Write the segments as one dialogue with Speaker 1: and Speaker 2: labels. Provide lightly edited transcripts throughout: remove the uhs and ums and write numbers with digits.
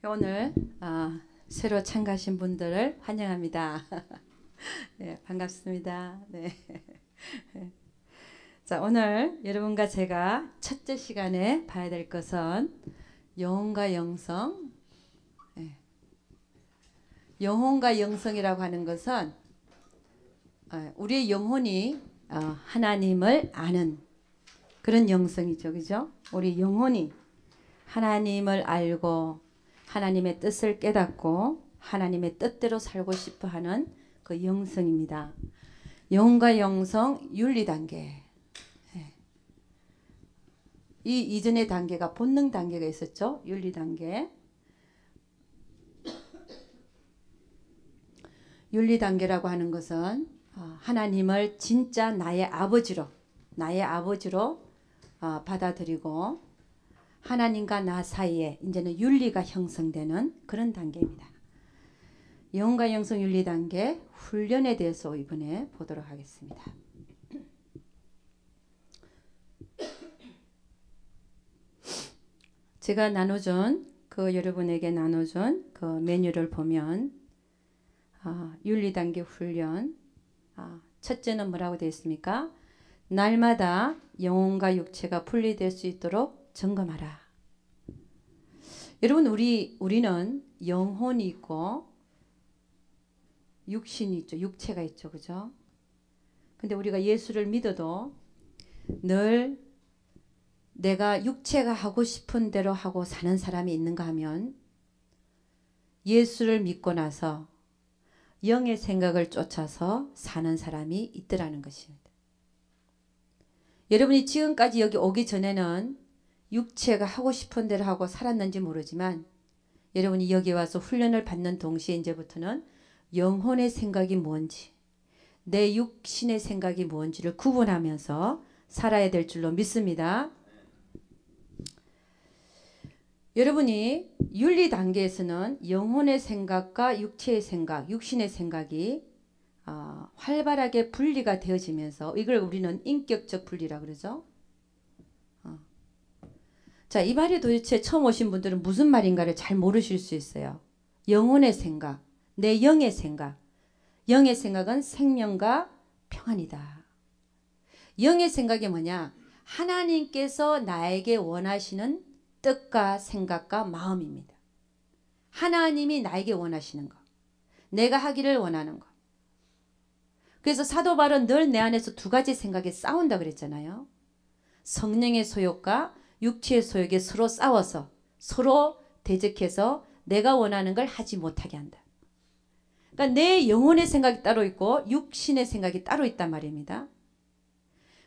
Speaker 1: 오늘 새로 참가하신 분들을 환영합니다. 네, 반갑습니다. 네. 자, 오늘 여러분과 제가 첫째 시간에 봐야 될 것은 영혼과 영성. 네. 영혼과 영성이라고 하는 것은 우리의 영혼이 하나님을 아는 그런 영성이죠, 그죠? 우리 영혼이 하나님을 알고 하나님의 뜻을 깨닫고 하나님의 뜻대로 살고 싶어 하는 그 영성입니다. 영혼과 영성 윤리단계. 이 이전의 단계가 본능 단계가 있었죠. 윤리단계. 윤리단계라고 하는 것은 하나님을 진짜 나의 아버지로 받아들이고 하나님과 나 사이에 이제는 윤리가 형성되는 그런 단계입니다. 영혼과 영성 윤리 단계 훈련에 대해서 이번에 보도록 하겠습니다. 제가 여러분에게 나눠준 그 메뉴를 보면 윤리 단계 훈련 첫째는 뭐라고 되어 있습니까? 날마다 영혼과 육체가 분리될 수 있도록 점검하라. 여러분 우리는 영혼이 있고 육신이 있죠. 육체가 있죠. 그죠? 근데 우리가 예수를 믿어도 늘 내가 육체가 하고 싶은 대로 하고 사는 사람이 있는가 하면 예수를 믿고 나서 영의 생각을 쫓아서 사는 사람이 있더라는 것입니다. 여러분이 지금까지 여기 오기 전에는 육체가 하고 싶은 대로 하고 살았는지 모르지만 여러분이 여기 와서 훈련을 받는 동시에 이제부터는 영혼의 생각이 뭔지 내 육신의 생각이 뭔지를 구분하면서 살아야 될 줄로 믿습니다. 여러분이 윤리 단계에서는 영혼의 생각과 육체의 생각, 육신의 생각이 활발하게 분리가 되어지면서 이걸 우리는 인격적 분리라 그러죠. 자, 이 말이 도대체 처음 오신 분들은 무슨 말인가를 잘 모르실 수 있어요. 영혼의 생각, 내 영의 생각. 영의 생각은 생명과 평안이다. 영의 생각이 뭐냐? 하나님께서 나에게 원하시는 뜻과 생각과 마음입니다. 하나님이 나에게 원하시는 것. 내가 하기를 원하는 것. 그래서 사도 바울은 늘 내 안에서 두 가지 생각이 싸운다 그랬잖아요. 성령의 소욕과 육체의 소욕이 서로 싸워서 서로 대적해서 내가 원하는 걸 하지 못하게 한다. 그러니까 내 영혼의 생각이 따로 있고 육신의 생각이 따로 있단 말입니다.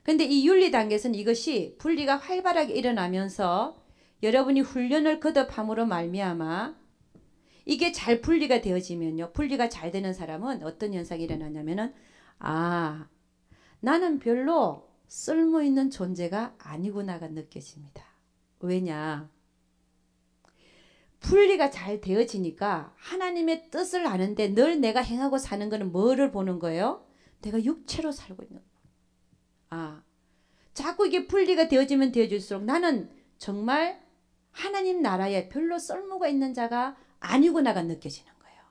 Speaker 1: 그런데 이 윤리 단계에서는 이것이 분리가 활발하게 일어나면서 여러분이 훈련을 거듭함으로 말미암아 이게 잘 분리가 되어지면요. 분리가 잘 되는 사람은 어떤 현상이 일어나냐면은 나는 별로 쓸모있는 존재가 아니구나가 느껴집니다. 왜냐? 분리가 잘 되어지니까 하나님의 뜻을 아는데 늘 내가 행하고 사는 거는 뭐를 보는 거예요? 내가 육체로 살고 있는 거. 자꾸 이게 분리가 되어지면 되어질수록 나는 정말 하나님 나라에 별로 쓸모가 있는 자가 아니구나가 느껴지는 거예요.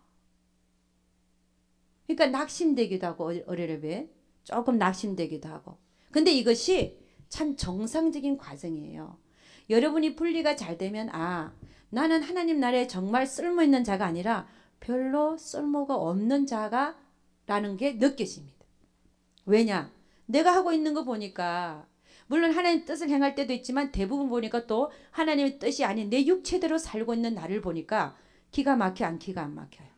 Speaker 1: 그러니까 낙심되기도 하고 어려레베 조금 낙심되기도 하고. 근데 이것이 참 정상적인 과정이에요. 여러분이 분리가 잘 되면 나는 하나님 나라에 정말 쓸모있는 자가 아니라 별로 쓸모가 없는 자가라는 게 느껴집니다. 왜냐? 내가 하고 있는 거 보니까 물론 하나님 뜻을 행할 때도 있지만 대부분 보니까 또 하나님의 뜻이 아닌 내 육체대로 살고 있는 나를 보니까 기가 막혀 안 기가 안 막혀요?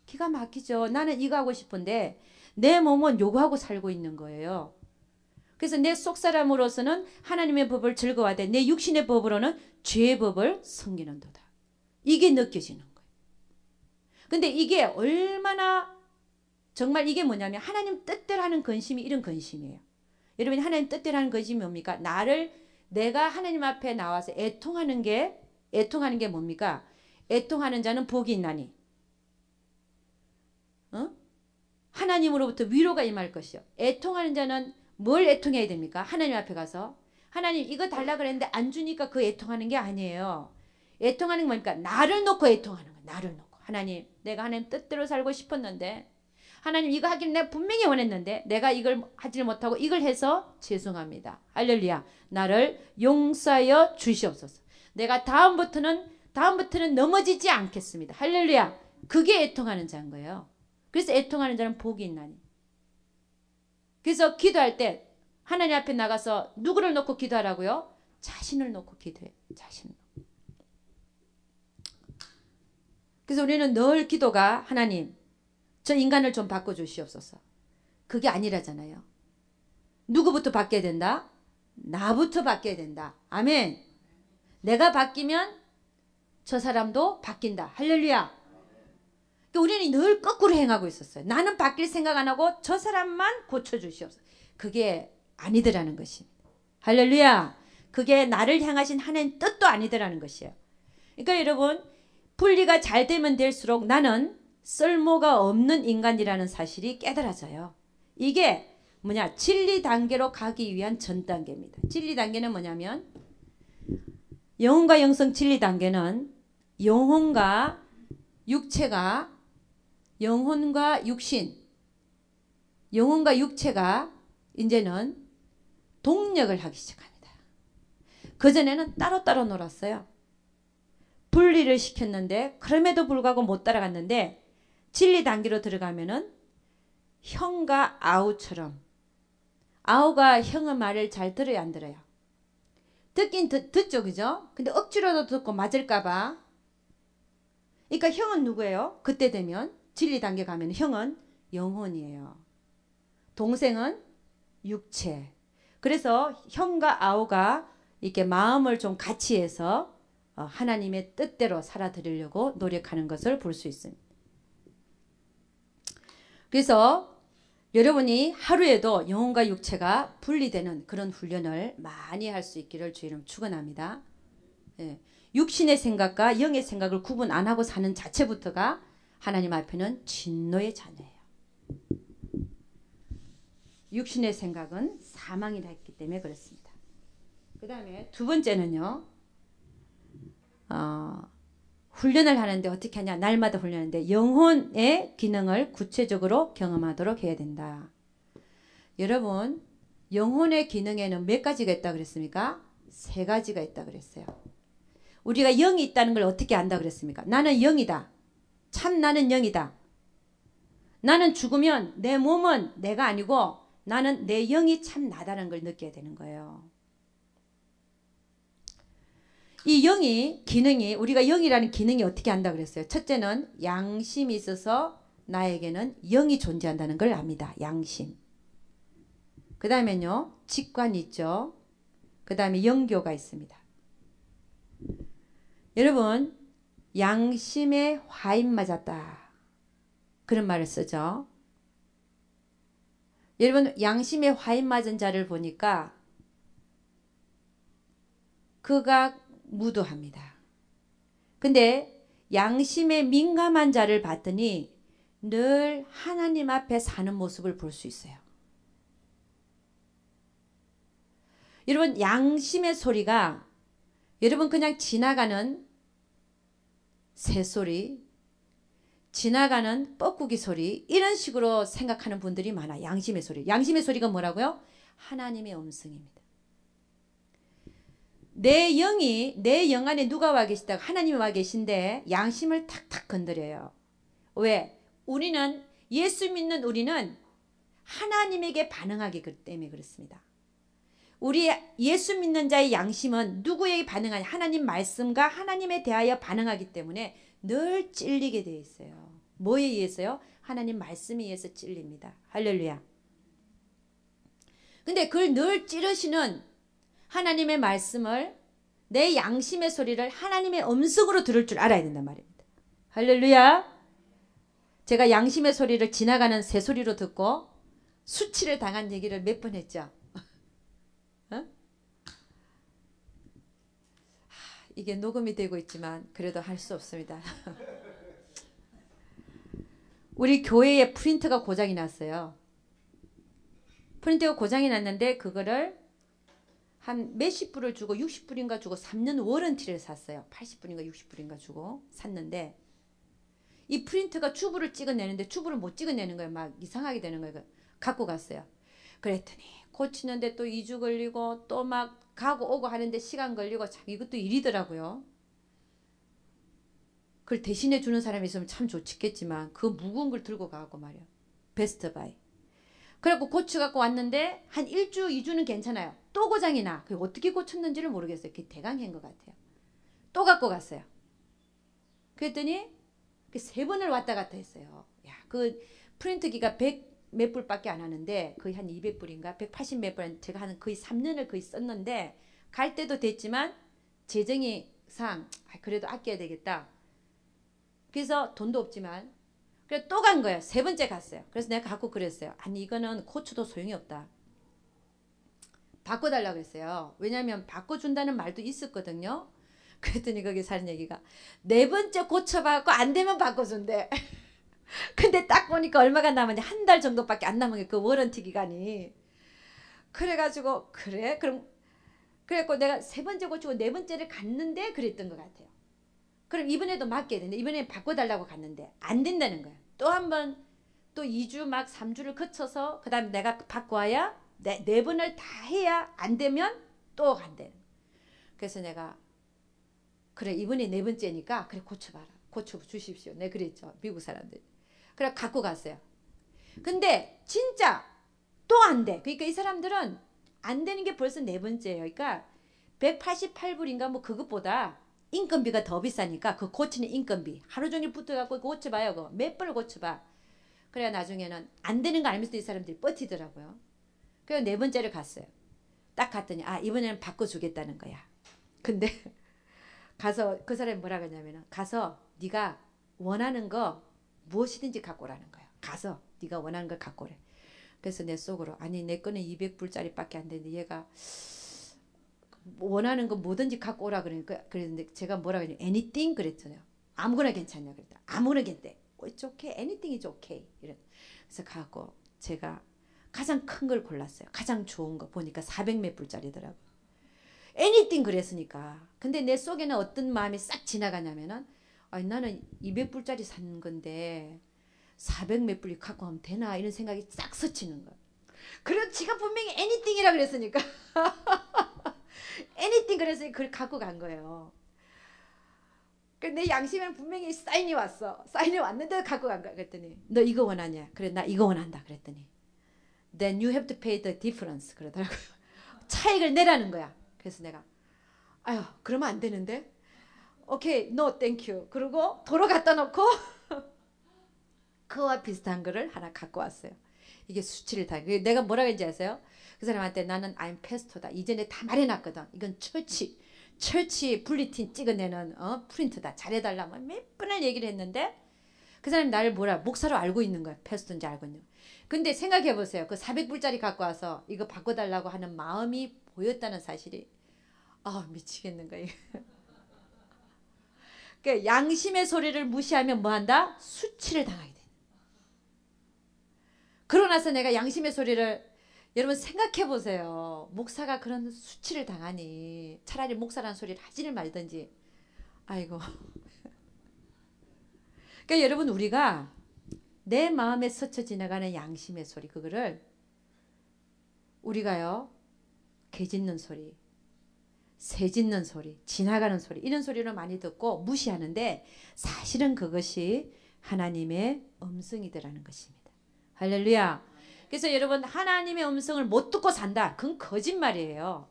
Speaker 1: 기가 막히죠. 나는 이거 하고 싶은데 내 몸은 요거 하고 살고 있는 거예요. 그래서 내 속사람으로서는 하나님의 법을 즐거워하되 내 육신의 법으로는 죄의 법을 섬기는도다. 이게 느껴지는 거예요. 근데 이게 얼마나 정말 이게 뭐냐면 하나님 뜻대로 하는 근심이 이런 근심이에요. 여러분이 하나님 뜻대로 하는 근심이 뭡니까? 내가 하나님 앞에 나와서 애통하는 게 뭡니까? 애통하는 자는 복이 있나니. 하나님으로부터 위로가 임할 것이요. 애통하는 자는 뭘 애통해야 됩니까? 하나님 앞에 가서 하나님 이거 달라 그랬는데 안 주니까 그 애통하는 게 아니에요. 애통하는 게 뭡니까? 나를 놓고 애통하는 거야. 나를 놓고. 하나님, 내가 하나님 뜻대로 살고 싶었는데, 하나님 이거 하기를 내가 분명히 원했는데 내가 이걸 하지 못하고 이걸 해서 죄송합니다. 할렐루야. 나를 용서하여 주시옵소서. 내가 다음부터는 넘어지지 않겠습니다. 할렐루야. 그게 애통하는 자인 거예요. 그래서 애통하는 자는 복이 있나니. 그래서 기도할 때 하나님 앞에 나가서 누구를 놓고 기도하라고요? 자신을 놓고 기도해. 자신을 놓고. 그래서 우리는 늘 기도가 하나님 저 인간을 좀 바꿔주시옵소서. 그게 아니라잖아요. 누구부터 바뀌어야 된다? 나부터 바뀌어야 된다. 아멘. 내가 바뀌면 저 사람도 바뀐다. 할렐루야. 그러니까 우리는 늘 거꾸로 행하고 있었어요. 나는 바뀔 생각 안 하고 저 사람만 고쳐주시옵소서. 그게 아니더라는 것입니다. 할렐루야. 그게 나를 향하신 하나님 뜻도 아니더라는 것이에요. 그러니까 여러분 분리가 잘 되면 될수록 나는 쓸모가 없는 인간이라는 사실이 깨달아져요. 이게 뭐냐? 진리 단계로 가기 위한 전 단계입니다. 진리 단계는 뭐냐면 영혼과 영성 진리 단계는 영혼과 육체가 영혼과 육신 영혼과 육체가 이제는 동력을 하기 시작합니다. 그전에는 따로따로 놀았어요. 분리를 시켰는데 그럼에도 불구하고 못 따라갔는데 진리 단계로 들어가면은 형과 아우처럼 아우가 형의 말을 잘 들어야 안 들어요? 듣긴 듣죠. 그죠? 근데 억지로도 듣고 맞을까봐. 그러니까 형은 누구예요? 그때 되면 진리 단계 가면 형은 영혼이에요. 동생은 육체. 그래서 형과 아우가 이렇게 마음을 좀 같이 해서 하나님의 뜻대로 살아드리려고 노력하는 것을 볼 수 있습니다. 그래서 여러분이 하루에도 영혼과 육체가 분리되는 그런 훈련을 많이 할 수 있기를 주 이름 축원합니다. 예. 육신의 생각과 영의 생각을 구분 안 하고 사는 자체부터가 하나님 앞에는 진노의 자녀예요. 육신의 생각은 사망이라 했기 때문에 그렇습니다. 그 다음에 두 번째는요. 훈련을 하는데 어떻게 하냐. 날마다 훈련하는데 영혼의 기능을 구체적으로 경험하도록 해야 된다. 여러분 영혼의 기능에는 몇 가지가 있다고 그랬습니까? 세 가지가 있다고 그랬어요. 우리가 영이 있다는 걸 어떻게 안다고 그랬습니까? 나는 영이다. 참 나는 영이다. 나는 죽으면 내 몸은 내가 아니고 나는 내 영이 참 나다는 걸 느껴야 되는 거예요. 이 영이 기능이 우리가 영이라는 기능이 어떻게 한다고 그랬어요? 첫째는 양심이 있어서 나에게는 영이 존재한다는 걸 압니다. 양심. 그 다음에는요. 직관이 있죠. 그 다음에 영교가 있습니다. 여러분 양심에 화인 맞았다. 그런 말을 쓰죠. 여러분 양심에 화인 맞은 자를 보니까 그가 무도합니다. 근데 양심에 민감한 자를 봤더니 늘 하나님 앞에 사는 모습을 볼 수 있어요. 여러분 양심의 소리가 여러분 그냥 지나가는 새소리, 지나가는 뻐꾸기 소리 이런 식으로 생각하는 분들이 많아. 양심의 소리. 양심의 소리가 뭐라고요? 하나님의 음성입니다. 내 영 안에 누가 와 계시다가 하나님이 와 계신데 양심을 탁탁 건드려요. 왜? 우리는 예수 믿는 우리는 하나님에게 반응하기 때문에 그렇습니다. 우리 예수 믿는 자의 양심은 누구에게 반응하냐? 하나님 말씀과 하나님에 대하여 반응하기 때문에 늘 찔리게 되어 있어요. 뭐에 의해서요? 하나님 말씀에 의해서 찔립니다. 할렐루야. 근데 그걸 늘 찌르시는 하나님의 말씀을 내 양심의 소리를 하나님의 음성으로 들을 줄 알아야 된단 말입니다. 할렐루야. 제가 양심의 소리를 지나가는 새소리로 듣고 수치를 당한 얘기를 몇 번 했죠. 이게 녹음이 되고 있지만 그래도 할 수 없습니다. 우리 교회에 프린터가 고장이 났어요. 프린터가 고장이 났는데 그거를 한 몇십 불을 주고 60불인가 주고 3년 워런티를 샀어요. 80불인가 60불인가 주고 샀는데 이 프린트가 주부를 찍어내는데 주부를 못 찍어내는 거예요. 막 이상하게 되는 거예요. 갖고 갔어요. 그랬더니 고치는데 또 2주 걸리고 또 막 가고 오고 하는데 시간 걸리고 참 이것도 일이더라고요. 그걸 대신해 주는 사람이 있으면 참 좋겠지만 그 무거운 걸 들고 가고 말이야. 베스트 바이. 그래갖고 고쳐갖고 왔는데 한 1주 2주는 괜찮아요. 또 고장이 나. 그게 어떻게 고쳤는지를 모르겠어요. 그게 대강한 것 같아요. 또 갖고 갔어요. 그랬더니 3번을 왔다 갔다 했어요. 야, 그 프린트기가 100 몇 불밖에 안 하는데 거의 한 200불인가 180 몇 불 제가 한 거의 3년을 거의 썼는데 갈 때도 됐지만 재정이 상 그래도 아껴야 되겠다. 그래서 돈도 없지만 그래 또 간 거예요. 3번째 갔어요. 그래서 내가 갖고 그랬어요. 아니 이거는 고쳐도 소용이 없다. 바꿔달라고 했어요. 왜냐하면 바꿔준다는 말도 있었거든요. 그랬더니 거기 사는 얘기가 4번째 고쳐봐갖고 안 되면 바꿔준대. 근데 딱 보니까 얼마가 남았냐. 한 달 정도밖에 안 남은 게 그 워런티 기간이. 그래가지고 그래? 그럼 그래갖고 내가 3번째 고치고 4번째를 갔는데 그랬던 것 같아요. 그럼 이번에도 맡겨야 되는데 이번에 바꿔달라고 갔는데 안 된다는 거야. 또 한 번 또 2주 막 3주를 거쳐서 그 다음에 내가 바꿔야 4번을 다 해야 안 되면 또 간대는. 그래서 내가 그래 이번에 4번째니까 그래 고쳐봐라. 고쳐주십시오. 네 그랬죠. 미국 사람들이. 그래 갖고 갔어요. 근데 진짜 또 안 돼. 그러니까 이 사람들은 안 되는 게 벌써 4번째예요. 그러니까 188불인가 뭐 그것보다 인건비가 더 비싸니까 그 고치는 인건비 하루 종일 붙어갖고 고쳐봐요. 그거 몇 번을 고쳐봐. 그래야 나중에는 안 되는 거 알면서도 이 사람들이 버티더라고요. 그래서 4번째를 갔어요. 딱 갔더니 아 이번에는 바꿔주겠다는 거야. 근데 가서 그 사람이 뭐라 그러냐면은 가서 네가 원하는 거 무엇이든지 갖고 오라는 거야. 가서 네가 원하는 거 갖고 오래. 그래서 내 속으로 아니 내 거는 200불짜리밖에 안 되는데 얘가 원하는 거 뭐든지 갖고 오라 그러니까 그랬는데 제가 뭐라 그러냐 anything 그랬잖아요. 아무거나 괜찮냐 그랬다. 아무거나 괜찮대. It's okay. Anything is okay. 이런. 그래서 갖고 제가 가장 큰 걸 골랐어요. 가장 좋은 거 보니까 400 몇 불짜리더라고요. anything 그랬으니까. 근데 내 속에는 어떤 마음이 싹 지나가냐면은 아니 나는 200불짜리 산 건데 400 몇 불이 갖고 가면 되나 이런 생각이 싹 스치는 거야. 그래서 지가 분명히 anything이라 그랬으니까 anything 그랬으니 그걸 갖고 간 거예요. 내 양심에는 분명히 사인이 왔어. 사인이 왔는데 갖고 간 거야. 그랬더니 너 이거 원하냐? 그래 나 이거 원한다. 그랬더니 then you have to pay the difference 그러더라고요. 차익을 내라는 거야. 그래서 내가 아유 그러면 안 되는데 오케이 no thank you 그러고 도로 갖다 놓고 그와 비슷한 거를 하나 갖고 왔어요. 이게 수치를 다 내가 뭐라 그랬는지 아세요? 그 사람한테 나는 I'm pastor다. 이전에 다 말해놨거든. 이건 철치 블리틴 찍어내는 프린트다. 잘해달라면 몇 번을 얘기를 했는데 그 사람이 나를 뭐라 목사로 알고 있는 거야. 패스터인지 알고 있는. 근데 생각해보세요. 그 400불짜리 갖고 와서 이거 바꿔달라고 하는 마음이 보였다는 사실이 미치겠는 거예요. 그러니까 양심의 소리를 무시하면 뭐한다? 수치를 당하게 돼. 그러고 나서 내가 양심의 소리를 여러분 생각해보세요. 목사가 그런 수치를 당하니 차라리 목사라는 소리를 하지를 말든지. 아이고. 그러니까 여러분 우리가 내 마음에 스쳐 지나가는 양심의 소리 그거를 우리가요 개 짖는 소리 새 짖는 소리 지나가는 소리 이런 소리를 많이 듣고 무시하는데 사실은 그것이 하나님의 음성이더라는 것입니다. 할렐루야. 그래서 여러분 하나님의 음성을 못 듣고 산다. 그건 거짓말이에요.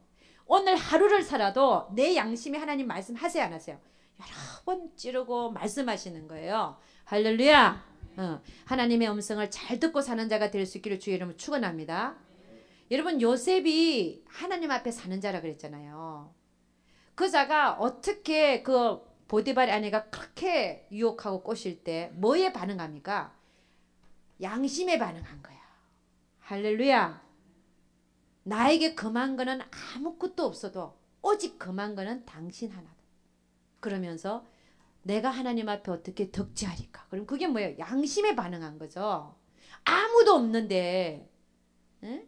Speaker 1: 오늘 하루를 살아도 내 양심이 하나님 말씀하세요 안 하세요? 여러 번 찌르고 말씀하시는 거예요. 할렐루야. 하나님의 음성을 잘 듣고 사는 자가 될 수 있기를 주의 이름으로 축원합니다. 여러분 요셉이 하나님 앞에 사는 자라 그랬잖아요. 그 자가 어떻게 그 보디발의 아내가 그렇게 유혹하고 꼬실 때 뭐에 반응합니까? 양심에 반응한 거야. 할렐루야. 나에게 금한 거는 아무것도 없어도 오직 금한 거는 당신 하나다. 그러면서 내가 하나님 앞에 어떻게 덕지하리까? 그럼 그게 뭐예요? 양심에 반응한 거죠. 아무도 없는데 응?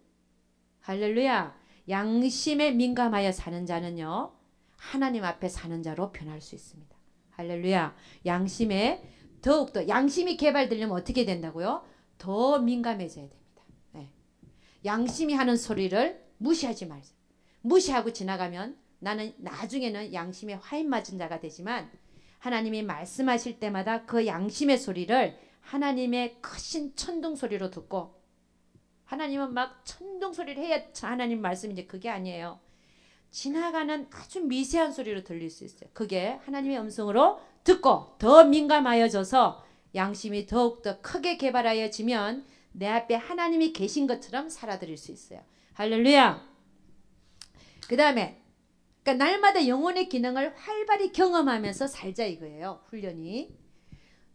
Speaker 1: 할렐루야. 양심에 민감하여 사는 자는요, 하나님 앞에 사는 자로 변할 수 있습니다. 할렐루야. 양심에 더욱더 양심이 개발되려면 어떻게 된다고요? 더 민감해져야 됩니다. 네. 양심이 하는 소리를 무시하지 마세요. 무시하고 지나가면 나는 나중에는 양심에 화인 맞은 자가 되지만, 하나님이 말씀하실 때마다 그 양심의 소리를 하나님의 크신 천둥 소리로 듣고, 하나님은 막 천둥 소리를 해야 하나님 말씀인데 그게 아니에요. 지나가는 아주 미세한 소리로 들릴 수 있어요. 그게 하나님의 음성으로 듣고 더 민감하여져서 양심이 더욱더 크게 개발하여지면 내 앞에 하나님이 계신 것처럼 살아드릴 수 있어요. 할렐루야. 그 다음에 그러니까 날마다 영혼의 기능을 활발히 경험하면서 살자 이거예요. 훈련이.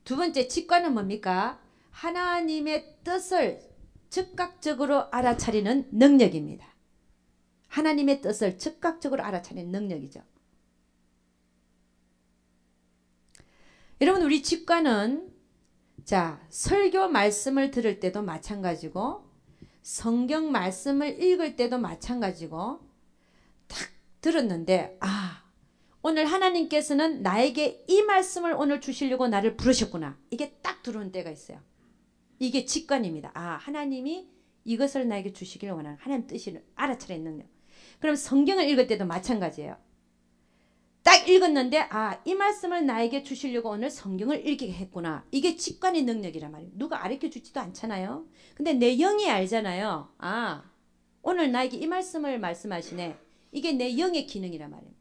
Speaker 1: 두 번째 직관은 뭡니까? 하나님의 뜻을 즉각적으로 알아차리는 능력입니다. 하나님의 뜻을 즉각적으로 알아차리는 능력이죠. 여러분, 우리 직관은 자, 설교 말씀을 들을 때도 마찬가지고 성경 말씀을 읽을 때도 마찬가지고, 딱 들었는데 오늘 하나님께서는 나에게 이 말씀을 오늘 주시려고 나를 부르셨구나. 이게 딱 들어오는 때가 있어요. 이게 직관입니다. 하나님이 이것을 나에게 주시기를 원하는 하나님 뜻을 알아차리는 능력. 그럼 성경을 읽을 때도 마찬가지예요. 딱 읽었는데 이 말씀을 나에게 주시려고 오늘 성경을 읽게 했구나. 이게 직관의 능력이란 말이에요. 누가 가르쳐 주지도 않잖아요. 근데 내 영이 알잖아요. 오늘 나에게 이 말씀을 말씀하시네. 이게 내 영의 기능이란 말이에요.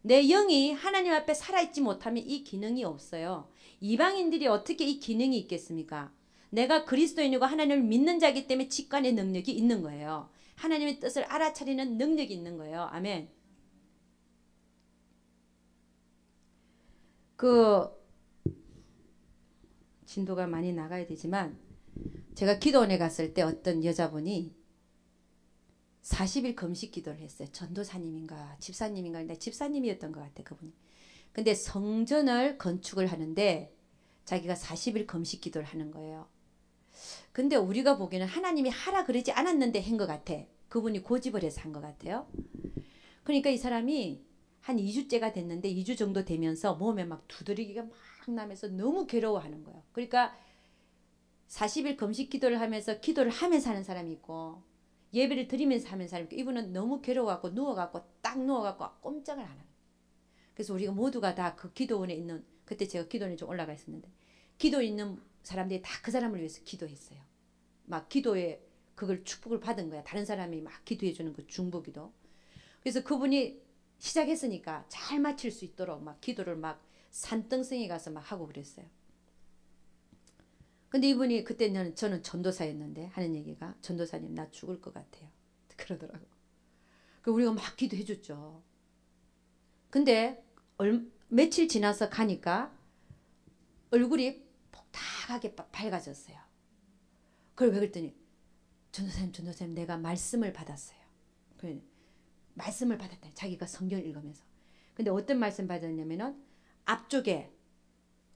Speaker 1: 내 영이 하나님 앞에 살아있지 못하면 이 기능이 없어요. 이방인들이 어떻게 이 기능이 있겠습니까? 내가 그리스도인이고 하나님을 믿는 자이기 때문에 직관의 능력이 있는 거예요. 하나님의 뜻을 알아차리는 능력이 있는 거예요. 아멘. 진도가 많이 나가야 되지만, 제가 기도원에 갔을 때 어떤 여자분이 40일 금식 기도를 했어요. 전도사님인가 집사님인가, 근데 집사님이었던 것 같아 그분이. 근데 성전을 건축을 하는데 자기가 40일 금식 기도를 하는 거예요. 근데 우리가 보기에는 하나님이 하라 그러지 않았는데 한 것 같아. 그분이 고집을 해서 한 것 같아요. 그러니까 이 사람이 한 2주째가 됐는데 2주 정도 되면서 몸에 막 두드러기가 막 나면서 너무 괴로워하는 거예요. 그러니까 40일 금식 기도를 하면서 하는 사람이 있고 예배를 드리면서 하는 사람이 있고, 이분은 너무 괴로워갖고 누워갖고 딱 누워갖고 꼼짝을 안 하는 거예요. 그래서 우리가 모두가 다 그 기도원에 있는, 그때 제가 기도원에 좀 올라가 있었는데 기도에 있는 사람들이 다 그 사람을 위해서 기도했어요. 막 기도에 그걸 축복을 받은 거야. 다른 사람이 막 기도해 주는 그 중보기도. 그래서 그분이 시작했으니까 잘 마칠 수 있도록 막 기도를 막 산등성에 가서 막 하고 그랬어요. 근데 이분이 그때는 저는 전도사였는데 하는 얘기가, 전도사님 나 죽을 것 같아요. 그러더라고. 우리가 막 기도해 줬죠. 근데 며칠 지나서 가니까 얼굴이 폭탁하게 밝아졌어요. 그걸 왜 그랬더니 전도사님 내가 말씀을 받았어요. 말씀을 받았다. 자기가 성경을 읽으면서. 근데 어떤 말씀 받았냐면은 앞쪽에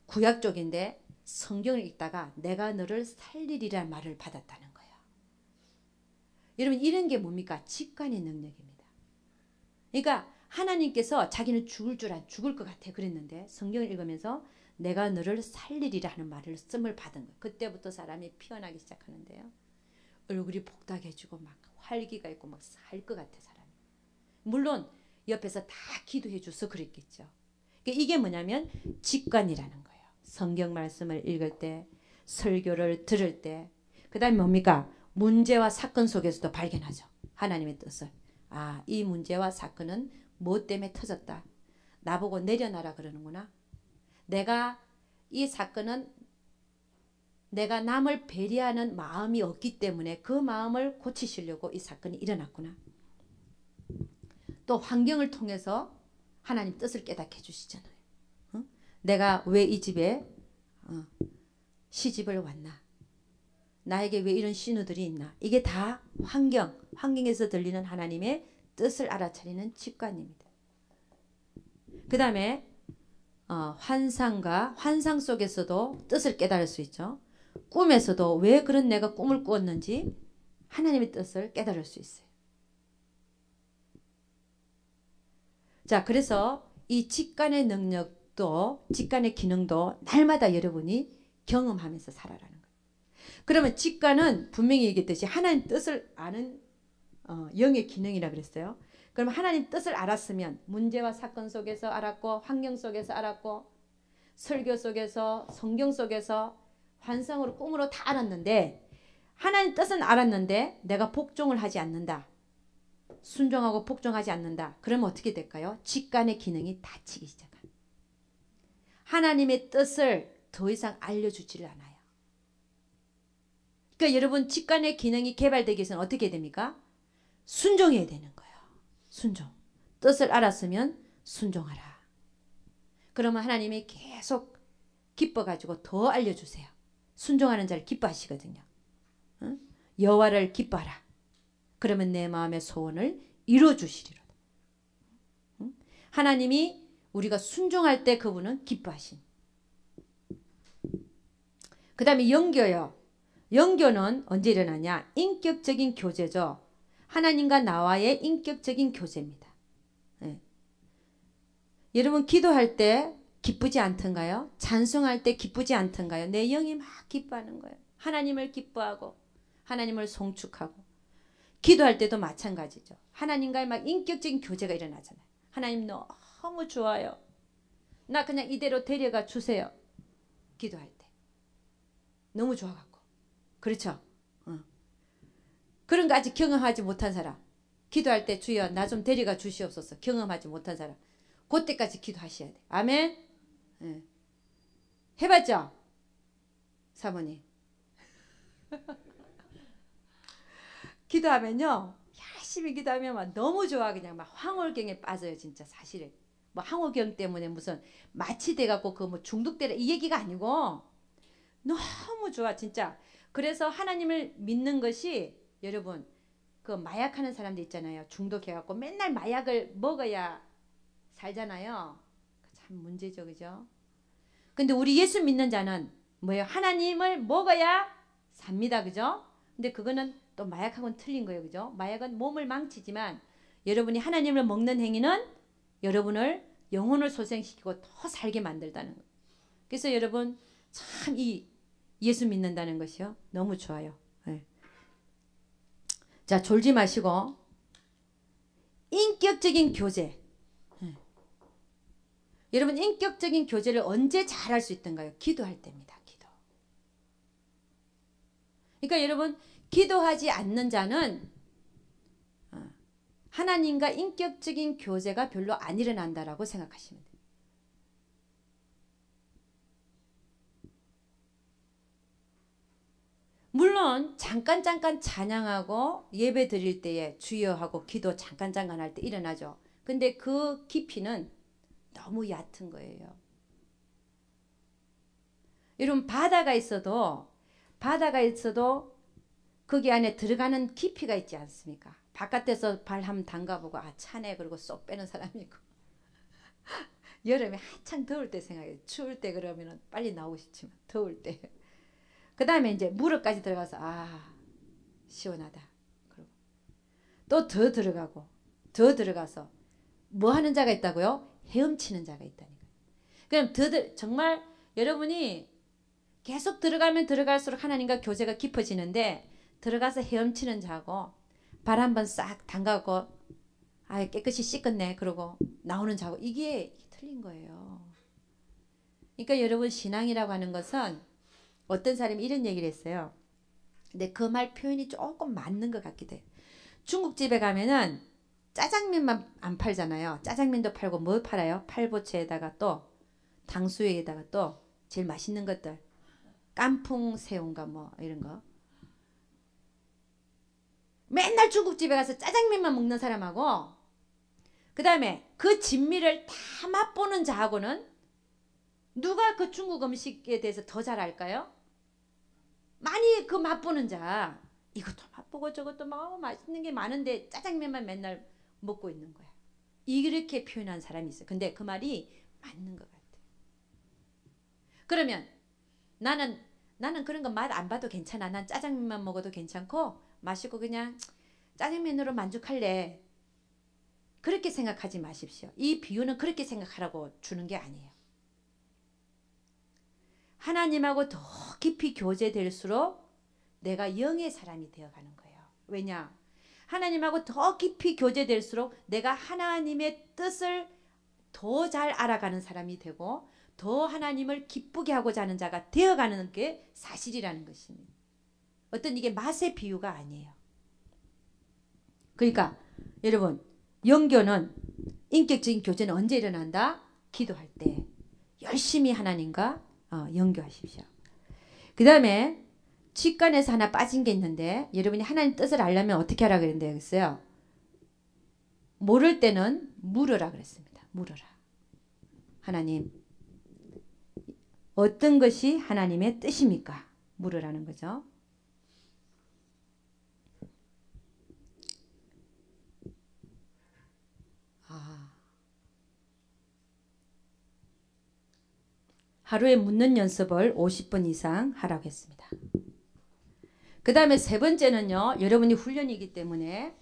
Speaker 1: 구약 쪽인데 성경을 읽다가 내가 너를 살리리란 말을 받았다는 거예요. 여러분, 이런 게 뭡니까? 직관의 능력입니다. 그러니까 하나님께서 자기는 죽을 것 같아 그랬는데 성경을 읽으면서 내가 너를 살리리라 하는 말을 씀을 받은 거예요. 그때부터 사람이 피어나기 시작하는데요. 얼굴이 복닥해지고 막 활기가 있고 막 살 것 같아 사람이. 물론 옆에서 다 기도해 줘서 그랬겠죠. 그러니까 이게 뭐냐면 직관이라는 거예요. 성경 말씀을 읽을 때, 설교를 들을 때, 그 다음에 뭡니까? 문제와 사건 속에서도 발견하죠. 하나님의 뜻을. 이 문제와 사건은 뭐 때문에 터졌다. 나보고 내려놔라 그러는구나. 이 사건은 내가 남을 배려하는 마음이 없기 때문에 그 마음을 고치시려고 이 사건이 일어났구나. 또 환경을 통해서 하나님 뜻을 깨닫게 해주시잖아요. 내가 왜 이 집에 시집을 왔나? 나에게 왜 이런 신호들이 있나? 이게 다 환경에서 들리는 하나님의 뜻을 알아차리는 직관입니다. 그 다음에 환상 속에서도 뜻을 깨달을 수 있죠. 꿈에서도 왜 그런 내가 꿈을 꾸었는지 하나님의 뜻을 깨달을 수 있어요. 자, 그래서 이 직관의 능력도 직관의 기능도 날마다 여러분이 경험하면서 살아라는 거예요. 그러면 직관은 분명히 얘기했듯이 하나님 뜻을 아는 영의 기능이라 그랬어요. 그럼 하나님 뜻을 알았으면 문제와 사건 속에서 알았고 환경 속에서 알았고 설교 속에서 성경 속에서 환상으로 꿈으로 다 알았는데 하나님 뜻은 알았는데 내가 복종을 하지 않는다. 순종하고 복종하지 않는다. 그러면 어떻게 될까요? 직관의 기능이 닫히기 시작합니다. 하나님의 뜻을 더 이상 알려주지를 않아요. 그러니까 여러분 직관의 기능이 개발되기 위해서는 어떻게 됩니까? 순종해야 되는 거예요. 순종. 뜻을 알았으면 순종하라. 그러면 하나님이 계속 기뻐가지고 더 알려주세요. 순종하는 자를 기뻐하시거든요. 응? 여호와를 기뻐하라. 그러면 내 마음의 소원을 이루어주시리로다. 응? 하나님이 우리가 순종할 때 그분은 기뻐하신. 그 다음에 영교요. 영교는 언제 일어나냐? 인격적인 교제죠. 하나님과 나와의 인격적인 교제입니다. 네. 여러분 기도할 때 기쁘지 않던가요? 찬송할 때 기쁘지 않던가요? 내 영이 막 기뻐하는 거예요. 하나님을 기뻐하고 하나님을 송축하고 기도할 때도 마찬가지죠. 하나님과의 막 인격적인 교제가 일어나잖아요. 하나님 너무 좋아요. 나 그냥 이대로 데려가 주세요. 기도할 때. 너무 좋아갖고. 그렇죠? 그런 거 아직 경험하지 못한 사람. 기도할 때 주여 나 좀 데려가 주시옵소서. 경험하지 못한 사람. 그때까지 기도하셔야 돼. 아멘? 네. 해봤죠? 사모님. 기도하면요. 열심히 기도하면 막 너무 좋아. 그냥 막 황홀경에 빠져요. 진짜 사실은. 뭐 황홀경 때문에 무슨 마취돼갖고 그 뭐 중독되라 이 얘기가 아니고 너무 좋아. 진짜. 그래서 하나님을 믿는 것이 여러분 그 마약하는 사람들 있잖아요. 중독해갖고 맨날 마약을 먹어야 살잖아요. 참 문제죠. 그죠? 근데 우리 예수 믿는 자는 뭐예요? 하나님을 먹어야 삽니다. 그죠? 근데 그거는 또 마약하고는 틀린 거예요. 그죠? 마약은 몸을 망치지만 여러분이 하나님을 먹는 행위는 여러분을 영혼을 소생시키고 더 살게 만들다는 거예요. 그래서 여러분 참 이 예수 믿는다는 것이요. 너무 좋아요. 네. 자, 졸지 마시고 인격적인 교제. 여러분 인격적인 교제를 언제 잘할 수 있던가요? 기도할 때입니다. 기도. 그러니까 여러분 기도하지 않는 자는 하나님과 인격적인 교제가 별로 안 일어난다라고 생각하시면 돼요. 물론 잠깐 찬양하고 예배 드릴 때에 주여 하고 기도 잠깐 할 때 일어나죠. 근데 그 깊이는 너무 얕은 거예요. 여러분 바다가 있어도 거기 안에 들어가는 깊이가 있지 않습니까? 바깥에서 발 한번 담가보고 아 차네 그러고 쏙 빼는 사람이 있고 여름에 한창 더울 때 생각해요. 추울 때 그러면 빨리 나오고 싶지만 더울 때 그 다음에 이제 무릎까지 들어가서 아 시원하다 그러고 또 더 들어가고 더 들어가서 뭐 하는 자가 있다고요? 헤엄치는 자가 있다니까요. 그럼 정말 여러분이 계속 들어가면 들어갈수록 하나님과 교제가 깊어지는데 들어가서 헤엄치는 자고 발 한번 싹 담가고 아 깨끗이 씻었네 그러고 나오는 자고 이게 틀린 거예요. 그러니까 여러분 신앙이라고 하는 것은 어떤 사람이 이런 얘기를 했어요. 근데 그 말 표현이 조금 맞는 것 같기도 해요. 중국집에 가면은 짜장면만 안 팔잖아요. 짜장면도 팔고 뭐 팔아요? 팔보채에다가 또 당수에다가 또 제일 맛있는 것들 깐풍 새우인가 뭐 이런 거. 맨날 중국집에 가서 짜장면만 먹는 사람하고 그 다음에 그 진미를 다 맛보는 자하고는 누가 그 중국 음식에 대해서 더 잘 알까요? 많이 그 맛보는 자. 이것도 맛보고 저것도 막 맛있는 게 많은데 짜장면만 맨날 먹고 있는 거야. 이렇게 표현한 사람이 있어요. 근데 그 말이 맞는 것 같아. 그러면 나는 그런 거 맛 안 봐도 괜찮아. 난 짜장면만 먹어도 괜찮고 마시고 그냥 짜장면으로 만족할래. 그렇게 생각하지 마십시오. 이 비유는 그렇게 생각하라고 주는 게 아니에요. 하나님하고 더 깊이 교제될수록 내가 영의 사람이 되어가는 거예요. 왜냐? 하나님하고 더 깊이 교제될수록 내가 하나님의 뜻을 더 잘 알아가는 사람이 되고 더 하나님을 기쁘게 하고자 하는 자가 되어가는 게 사실이라는 것입니다. 어떤 이게 맛의 비유가 아니에요. 그러니까 여러분, 영교는, 인격적인 교제는 언제 일어난다? 기도할 때 열심히 하나님과 영교하십시오. 그 다음에 직관에서 하나 빠진 게 있는데, 여러분이 하나님 뜻을 알려면 어떻게 하라 그랬어요? 모를 때는 물으라 그랬습니다. 물으라. 하나님, 어떤 것이 하나님의 뜻입니까? 물으라는 거죠. 하루에 묻는 연습을 50분 이상 하라고 했습니다. 그 다음에 세 번째는요, 여러분이 훈련이기 때문에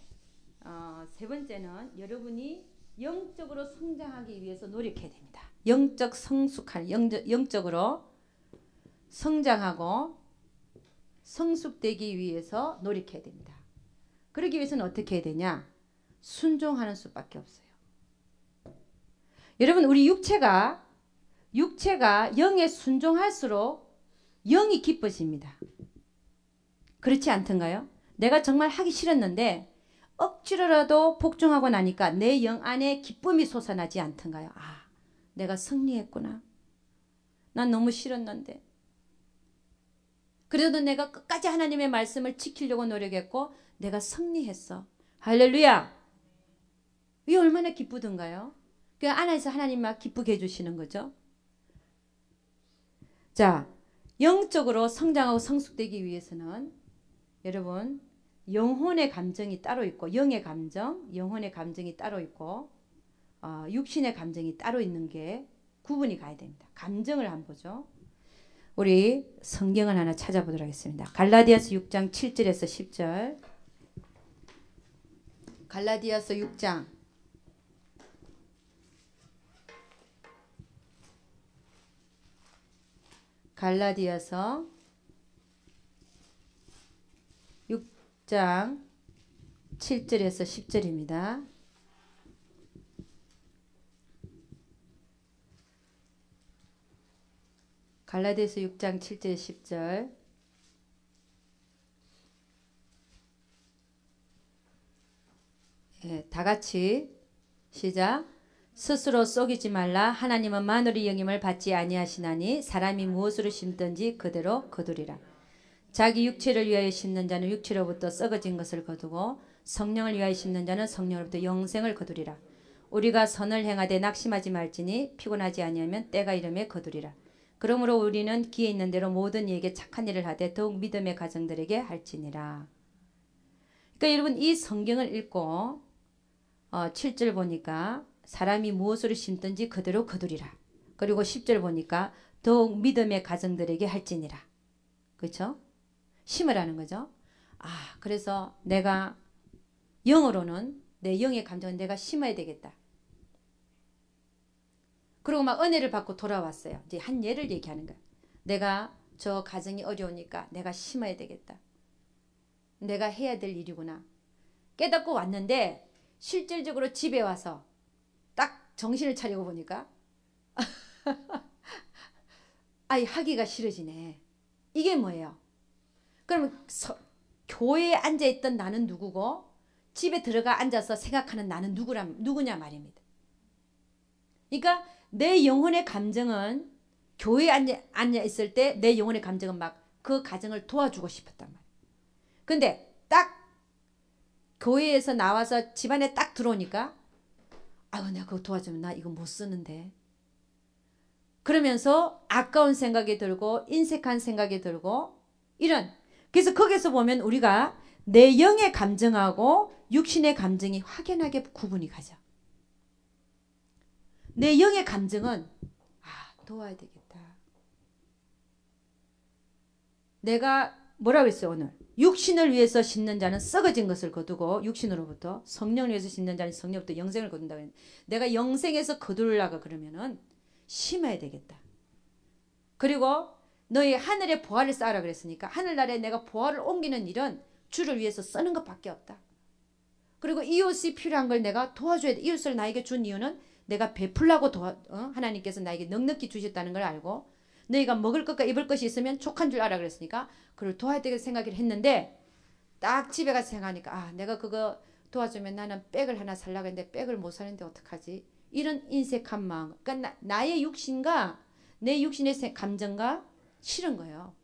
Speaker 1: 세 번째는 여러분이 영적으로 성장하기 위해서 노력해야 됩니다. 영적 성숙한, 영적으로 성장하고 성숙되기 위해서 노력해야 됩니다. 그러기 위해서는 어떻게 해야 되냐? 순종하는 수밖에 없어요. 여러분, 우리 육체가 영에 순종할수록 영이 기뻐집니다. 그렇지 않던가요? 내가 정말 하기 싫었는데 억지로라도 복종하고 나니까 내 영 안에 기쁨이 솟아나지 않던가요? 아, 내가 승리했구나. 난 너무 싫었는데. 그래도 내가 끝까지 하나님의 말씀을 지키려고 노력했고 내가 승리했어. 할렐루야. 이게 얼마나 기쁘던가요? 그 안에서 하나님만 기쁘게 해주시는 거죠. 자, 영적으로 성장하고 성숙되기 위해서는 여러분, 영혼의 감정이 따로 있고, 영의 감정, 영혼의 감정이 따로 있고, 육신의 감정이 따로 있는 게 구분이 가야 됩니다. 감정을 한번 보죠. 우리 성경을 하나 찾아보도록 하겠습니다. 갈라디아서 6장 7절에서 10절. 갈라디아서 6장 갈라디아서 6장 7절에서 10절입니다. 갈라디아서 6장 7절 10절. 예, 다 같이 시작. 스스로 속이지 말라. 하나님은 마누리 영임을 받지 아니하시나니 사람이 무엇으로 심든지 그대로 거두리라. 자기 육체를 위하여 심는 자는 육체로부터 썩어진 것을 거두고 성령을 위하여 심는 자는 성령으로부터 영생을 거두리라. 우리가 선을 행하되 낙심하지 말지니 피곤하지 아니하면 때가 이름에 거두리라. 그러므로 우리는 기에 있는 대로 모든 이에게 착한 일을 하되 더욱 믿음의 가정들에게 할지니라. 그러니까 여러분, 이 성경을 읽고 7절 보니까 사람이 무엇으로 심든지 그대로 거두리라. 그리고 10절 보니까 더욱 믿음의 가정들에게 할지니라. 그렇죠? 심으라는 거죠. 그래서 내가 영으로는 내 영의 감정은 내가 심어야 되겠다. 그리고 막 은혜를 받고 돌아왔어요. 이제 한 예를 얘기하는 거야. 내가 저 가정이 어려우니까 내가 심어야 되겠다. 내가 해야 될 일이구나. 깨닫고 왔는데 실질적으로 집에 와서 딱 정신을 차리고 보니까 하기가 싫어지네. 이게 뭐예요? 그럼 교회에 앉아있던 나는 누구고 집에 들어가 앉아서 생각하는 나는 누구냐 말입니다. 그러니까 내 영혼의 감정은 교회에 앉아있을 때 내 영혼의 감정은 막 그 가정을 도와주고 싶었단 말이에요. 근데 딱 교회에서 나와서 집안에 딱 들어오니까 내가 그거 도와주면 나 이거 못 쓰는데. 그러면서 아까운 생각이 들고 인색한 생각이 들고 그래서 거기서 보면 우리가 내 영의 감정하고 육신의 감정이 확연하게 구분이 가죠. 내 영의 감정은 도와야 되겠다. 내가 뭐라고 했어요 오늘? 육신을 위해서 심는 자는 썩어진 것을 거두고 육신으로부터 성령을 위해서 심는 자는 성령부터 영생을 거둔다고 했는데 내가 영생에서 거두려고 그러면은 심어야 되겠다. 그리고 너희 하늘에 보화를 쌓으라 그랬으니까 하늘나라에 내가 보화를 옮기는 일은 주를 위해서 쓰는 것밖에 없다. 그리고 이웃이 필요한 걸 내가 도와줘야 돼. 이웃을 나에게 준 이유는 내가 베풀라고 하나님께서 나에게 넉넉히 주셨다는 걸 알고 너희가 먹을 것과 입을 것이 있으면 족한 줄 알아 그랬으니까 그걸 도와야 되겠다 생각을 했는데 딱 집에 가서 생각하니까 내가 그거 도와주면 나는 백을 하나 살라고 했는데 백을 못 사는데 어떡하지? 이런 인색한 마음. 그러니까 나의 육신과 내 육신의 감정과 싫은 거예요.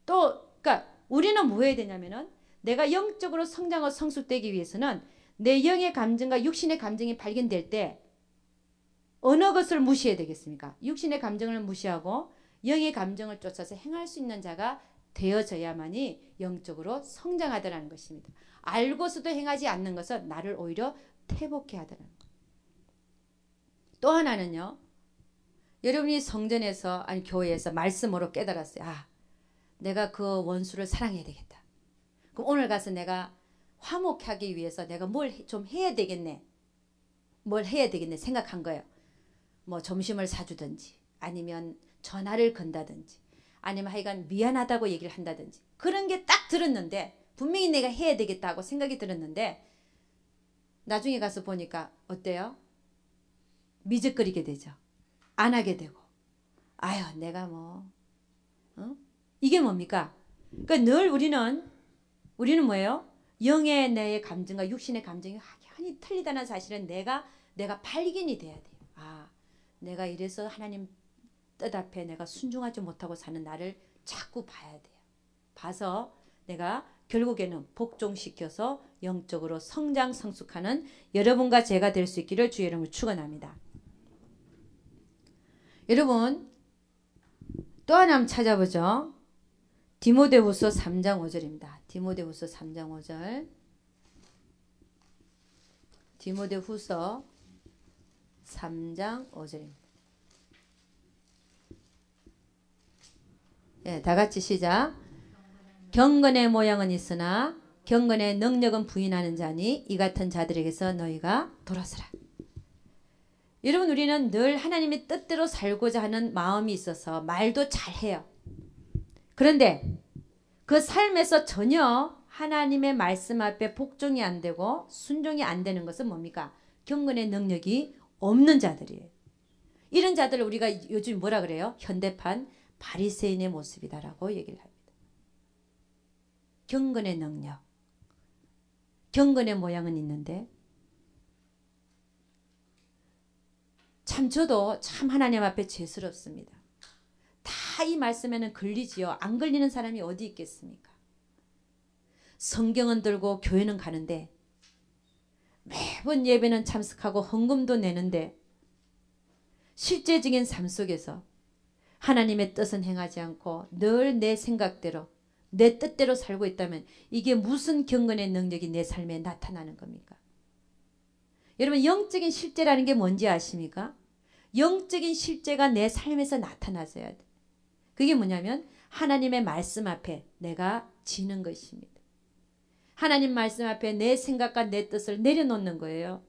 Speaker 1: 또 그러니까 우리는 뭐 해야 되냐면은 내가 영적으로 성장하고 성숙되기 위해서는 내 영의 감정과 육신의 감정이 발견될 때 어느 것을 무시해야 되겠습니까? 육신의 감정을 무시하고 영의 감정을 쫓아서 행할 수 있는 자가 되어져야만이 영적으로 성장하더라는 것입니다. 알고서도 행하지 않는 것은 나를 오히려 퇴복해 하더라는 것. 또 하나는요. 여러분이 성전에서 아니 교회에서 말씀으로 깨달았어요. 내가 그 원수를 사랑해야 되겠다. 그럼 오늘 가서 내가 화목하기 위해서 내가 뭘 좀 해야 되겠네. 뭘 해야 되겠네 생각한 거예요. 뭐 점심을 사주든지 아니면 전화를 건다든지 아니면 하여간 미안하다고 얘기를 한다든지 그런 게 딱 들었는데 분명히 내가 해야 되겠다고 생각이 들었는데 나중에 가서 보니까 어때요? 미적거리게 되죠. 안 하게 되고 내가 이게 뭡니까? 그러니까 늘 우리는 뭐예요? 영의 내 감정과 육신의 감정이 확연히 틀리다는 사실은 내가 발견이 돼야 돼요. 내가 이래서 하나님 뜻 앞에 내가 순종하지 못하고 사는 나를 자꾸 봐야 돼요. 봐서 내가 결국에는 복종시켜서 영적으로 성장 성숙하는 여러분과 제가 될 수 있기를 주의 이름으로 축원합니다. 여러분 또 하나 한번 찾아보죠. 디모데후서 3장 5절입니다. 디모데후서 3장 5절. 디모데후서 3장 5절입니다. 다 같이 시작. 경건의 모양은 있으나 경건의 능력은 부인하는 자니 이 같은 자들에게서 너희가 돌아서라. 여러분 우리는 늘 하나님의 뜻대로 살고자 하는 마음이 있어서 말도 잘해요. 그런데 그 삶에서 전혀 하나님의 말씀 앞에 복종이 안 되고 순종이 안 되는 것은 뭡니까? 경건의 능력이 없는 자들이에요. 이런 자들을 우리가 요즘 뭐라 그래요? 현대판 바리새인의 모습이다라고 얘기를 합니다. 경건의 능력, 경건의 모양은 있는데 참 저도 참 하나님 앞에 죄스럽습니다. 다 이 말씀에는 걸리지요. 안 걸리는 사람이 어디 있겠습니까? 성경은 들고 교회는 가는데 매번 예배는 참석하고 헌금도 내는데 실제적인 삶 속에서 하나님의 뜻은 행하지 않고 늘 내 생각대로 내 뜻대로 살고 있다면 이게 무슨 경건의 능력이 내 삶에 나타나는 겁니까? 여러분 영적인 실제라는 게 뭔지 아십니까? 영적인 실제가 내 삶에서 나타나줘야 돼. 그게 뭐냐면 하나님의 말씀 앞에 내가 지는 것입니다. 하나님 말씀 앞에 내 생각과 내 뜻을 내려놓는 거예요.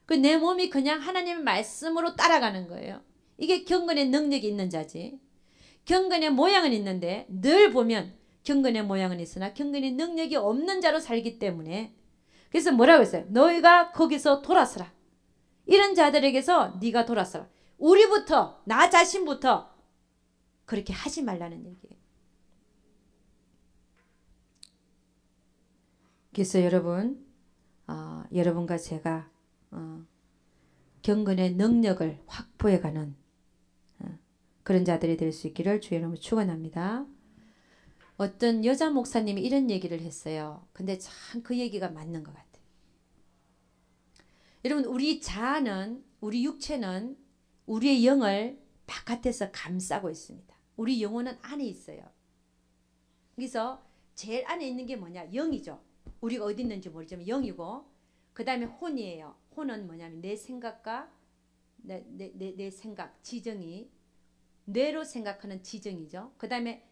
Speaker 1: 그 내 몸이 그냥 하나님의 말씀으로 따라가는 거예요. 이게 경건의 능력이 있는 자지. 경건의 모양은 있는데 늘 보면 경건의 모양은 있으나 경건의 능력이 없는 자로 살기 때문에 그래서 뭐라고 했어요? 너희가 거기서 돌아서라. 이런 자들에게서 네가 돌아서라. 우리부터 나 자신부터 그렇게 하지 말라는 얘기예요. 그래서 여러분과 제가 경건의 능력을 확보해가는 그런 자들이 될 수 있기를 주의 이름으로 축원합니다. 어떤 여자 목사님이 이런 얘기를 했어요. 근데 참 그 얘기가 맞는 것 같아요. 여러분 우리 자아는 우리 육체는 우리의 영을 바깥에서 감싸고 있습니다. 우리 영혼은 안에 있어요. 그래서 제일 안에 있는 게 뭐냐? 영이죠. 우리가 어디 있는지 모르지만 영이고 그 다음에 혼이에요. 혼은 뭐냐면 내 생각과 내 생각, 지정이 뇌로 생각하는 지정이죠. 그 다음에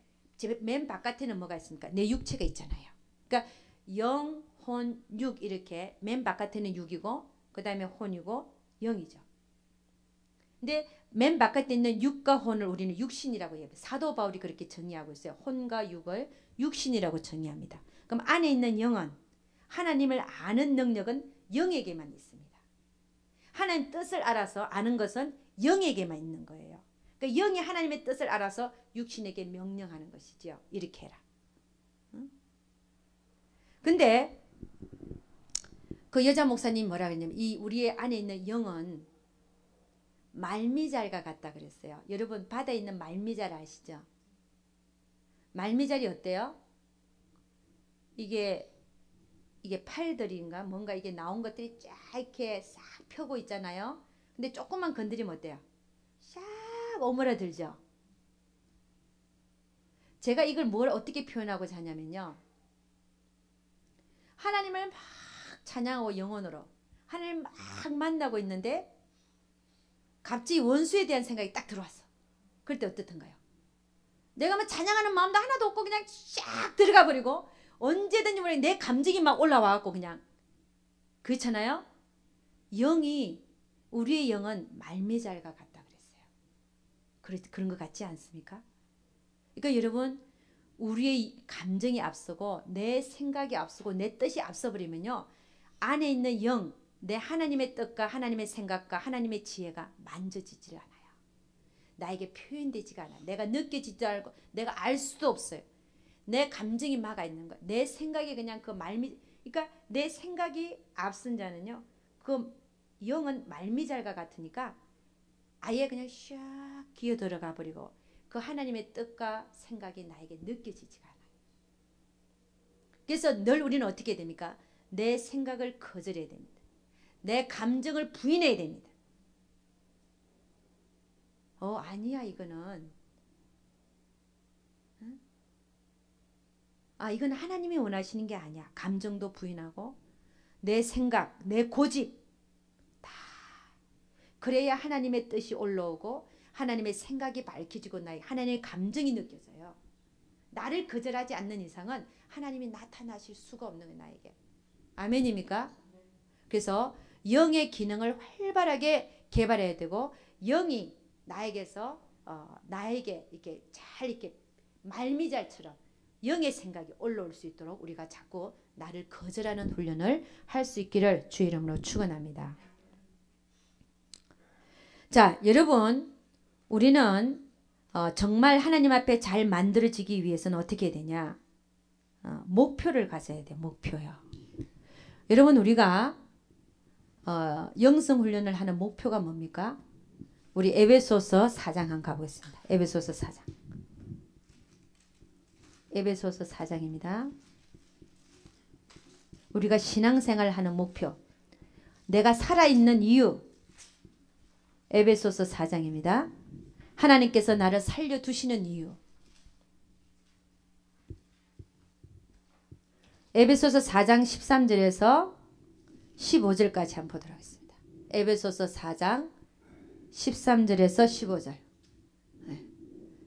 Speaker 1: 맨 바깥에는 뭐가 있습니까? 내 육체가 있잖아요. 그러니까 영, 혼, 육 이렇게 맨 바깥에는 육이고 그 다음에 혼이고 영이죠. 근데 맨 바깥에 있는 육과 혼을 우리는 육신이라고 해요. 사도 바울이 그렇게 정의하고 있어요. 혼과 육을 육신이라고 정의합니다. 그럼 안에 있는 영은 하나님을 아는 능력은 영에게만 있습니다. 하나님 뜻을 알아서 아는 것은 영에게만 있는 거예요. 그러니까 영이 하나님의 뜻을 알아서 육신에게 명령하는 것이죠. 이렇게 해라. 근데 그 여자 목사님 뭐라 그랬냐면 이 우리의 안에 있는 영은 말미잘과 같다 그랬어요. 여러분 바다에 있는 말미잘 아시죠? 말미잘이 어때요? 이게 팔들인가 뭔가 이게 나온 것들이 쫙 이렇게 싹 펴고 있잖아요. 근데 조금만 건드리면 어때요? 싹 오므라들죠. 제가 이걸 뭘 어떻게 표현하고자 하냐면요. 하나님을 막 찬양하고 영혼으로 하나님을 막 만나고 있는데 갑자기 원수에 대한 생각이 딱 들어왔어. 그럴 때 어떻던가요? 내가 막 찬양하는 마음도 하나도 없고 그냥 쫙 들어가 버리고 언제든지 모르게 내 감정이 막 올라와갖고 그냥 그렇잖아요. 영이 우리의 영은 말미잘과 같다 그랬어요. 그런 것 같지 않습니까? 그러니까 여러분 우리의 감정이 앞서고 내 생각이 앞서고 내 뜻이 앞서버리면요. 안에 있는 영, 내 하나님의 뜻과 하나님의 생각과 하나님의 지혜가 만져지질 않아요. 나에게 표현되지가 않아요. 내가 느껴지지도 않고 내가 알 수도 없어요. 내 감정이 막아 있는 거. 내 생각이 그냥 그 그러니까 내 생각이 앞선 자는요. 그 영은 말미잘과 같으니까 아예 그냥 샥 기어 들어가 버리고 그 하나님의 뜻과 생각이 나에게 느껴지지가 않아요. 그래서 늘 우리는 어떻게 됩니까? 내 생각을 거절해야 됩니다. 내 감정을 부인해야 됩니다. 아니야 이거는. 응? 이건 하나님이 원하시는 게 아니야. 감정도 부인하고 내 생각, 내 고집 다 그래야 하나님의 뜻이 올라오고 하나님의 생각이 밝혀지고 하나님의 감정이 느껴져요. 나를 거절하지 않는 이상은 하나님이 나타나실 수가 없는 거예요. 나에게. 아멘입니까? 그래서 영의 기능을 활발하게 개발해야 되고 영이 나에게서 나에게 이렇게 잘 이렇게 말미잘처럼 영의 생각이 올라올 수 있도록 우리가 자꾸 나를 거절하는 훈련을 할 수 있기를 주의 이름으로 축원합니다. 자, 여러분 우리는 정말 하나님 앞에 잘 만들어지기 위해서는 어떻게 해야 되냐? 목표를 가져야 돼. 목표요. 여러분 우리가 영성 훈련을 하는 목표가 뭡니까? 우리 에베소서 4장 한번 가보겠습니다. 에베소서 4장. 에베소서 4장입니다. 우리가 신앙생활을 하는 목표. 내가 살아있는 이유. 에베소서 4장입니다. 하나님께서 나를 살려두시는 이유. 에베소서 4장 13절에서 15절까지 한번 보도록 하겠습니다. 에베소서 4장 13절에서 15절. 네.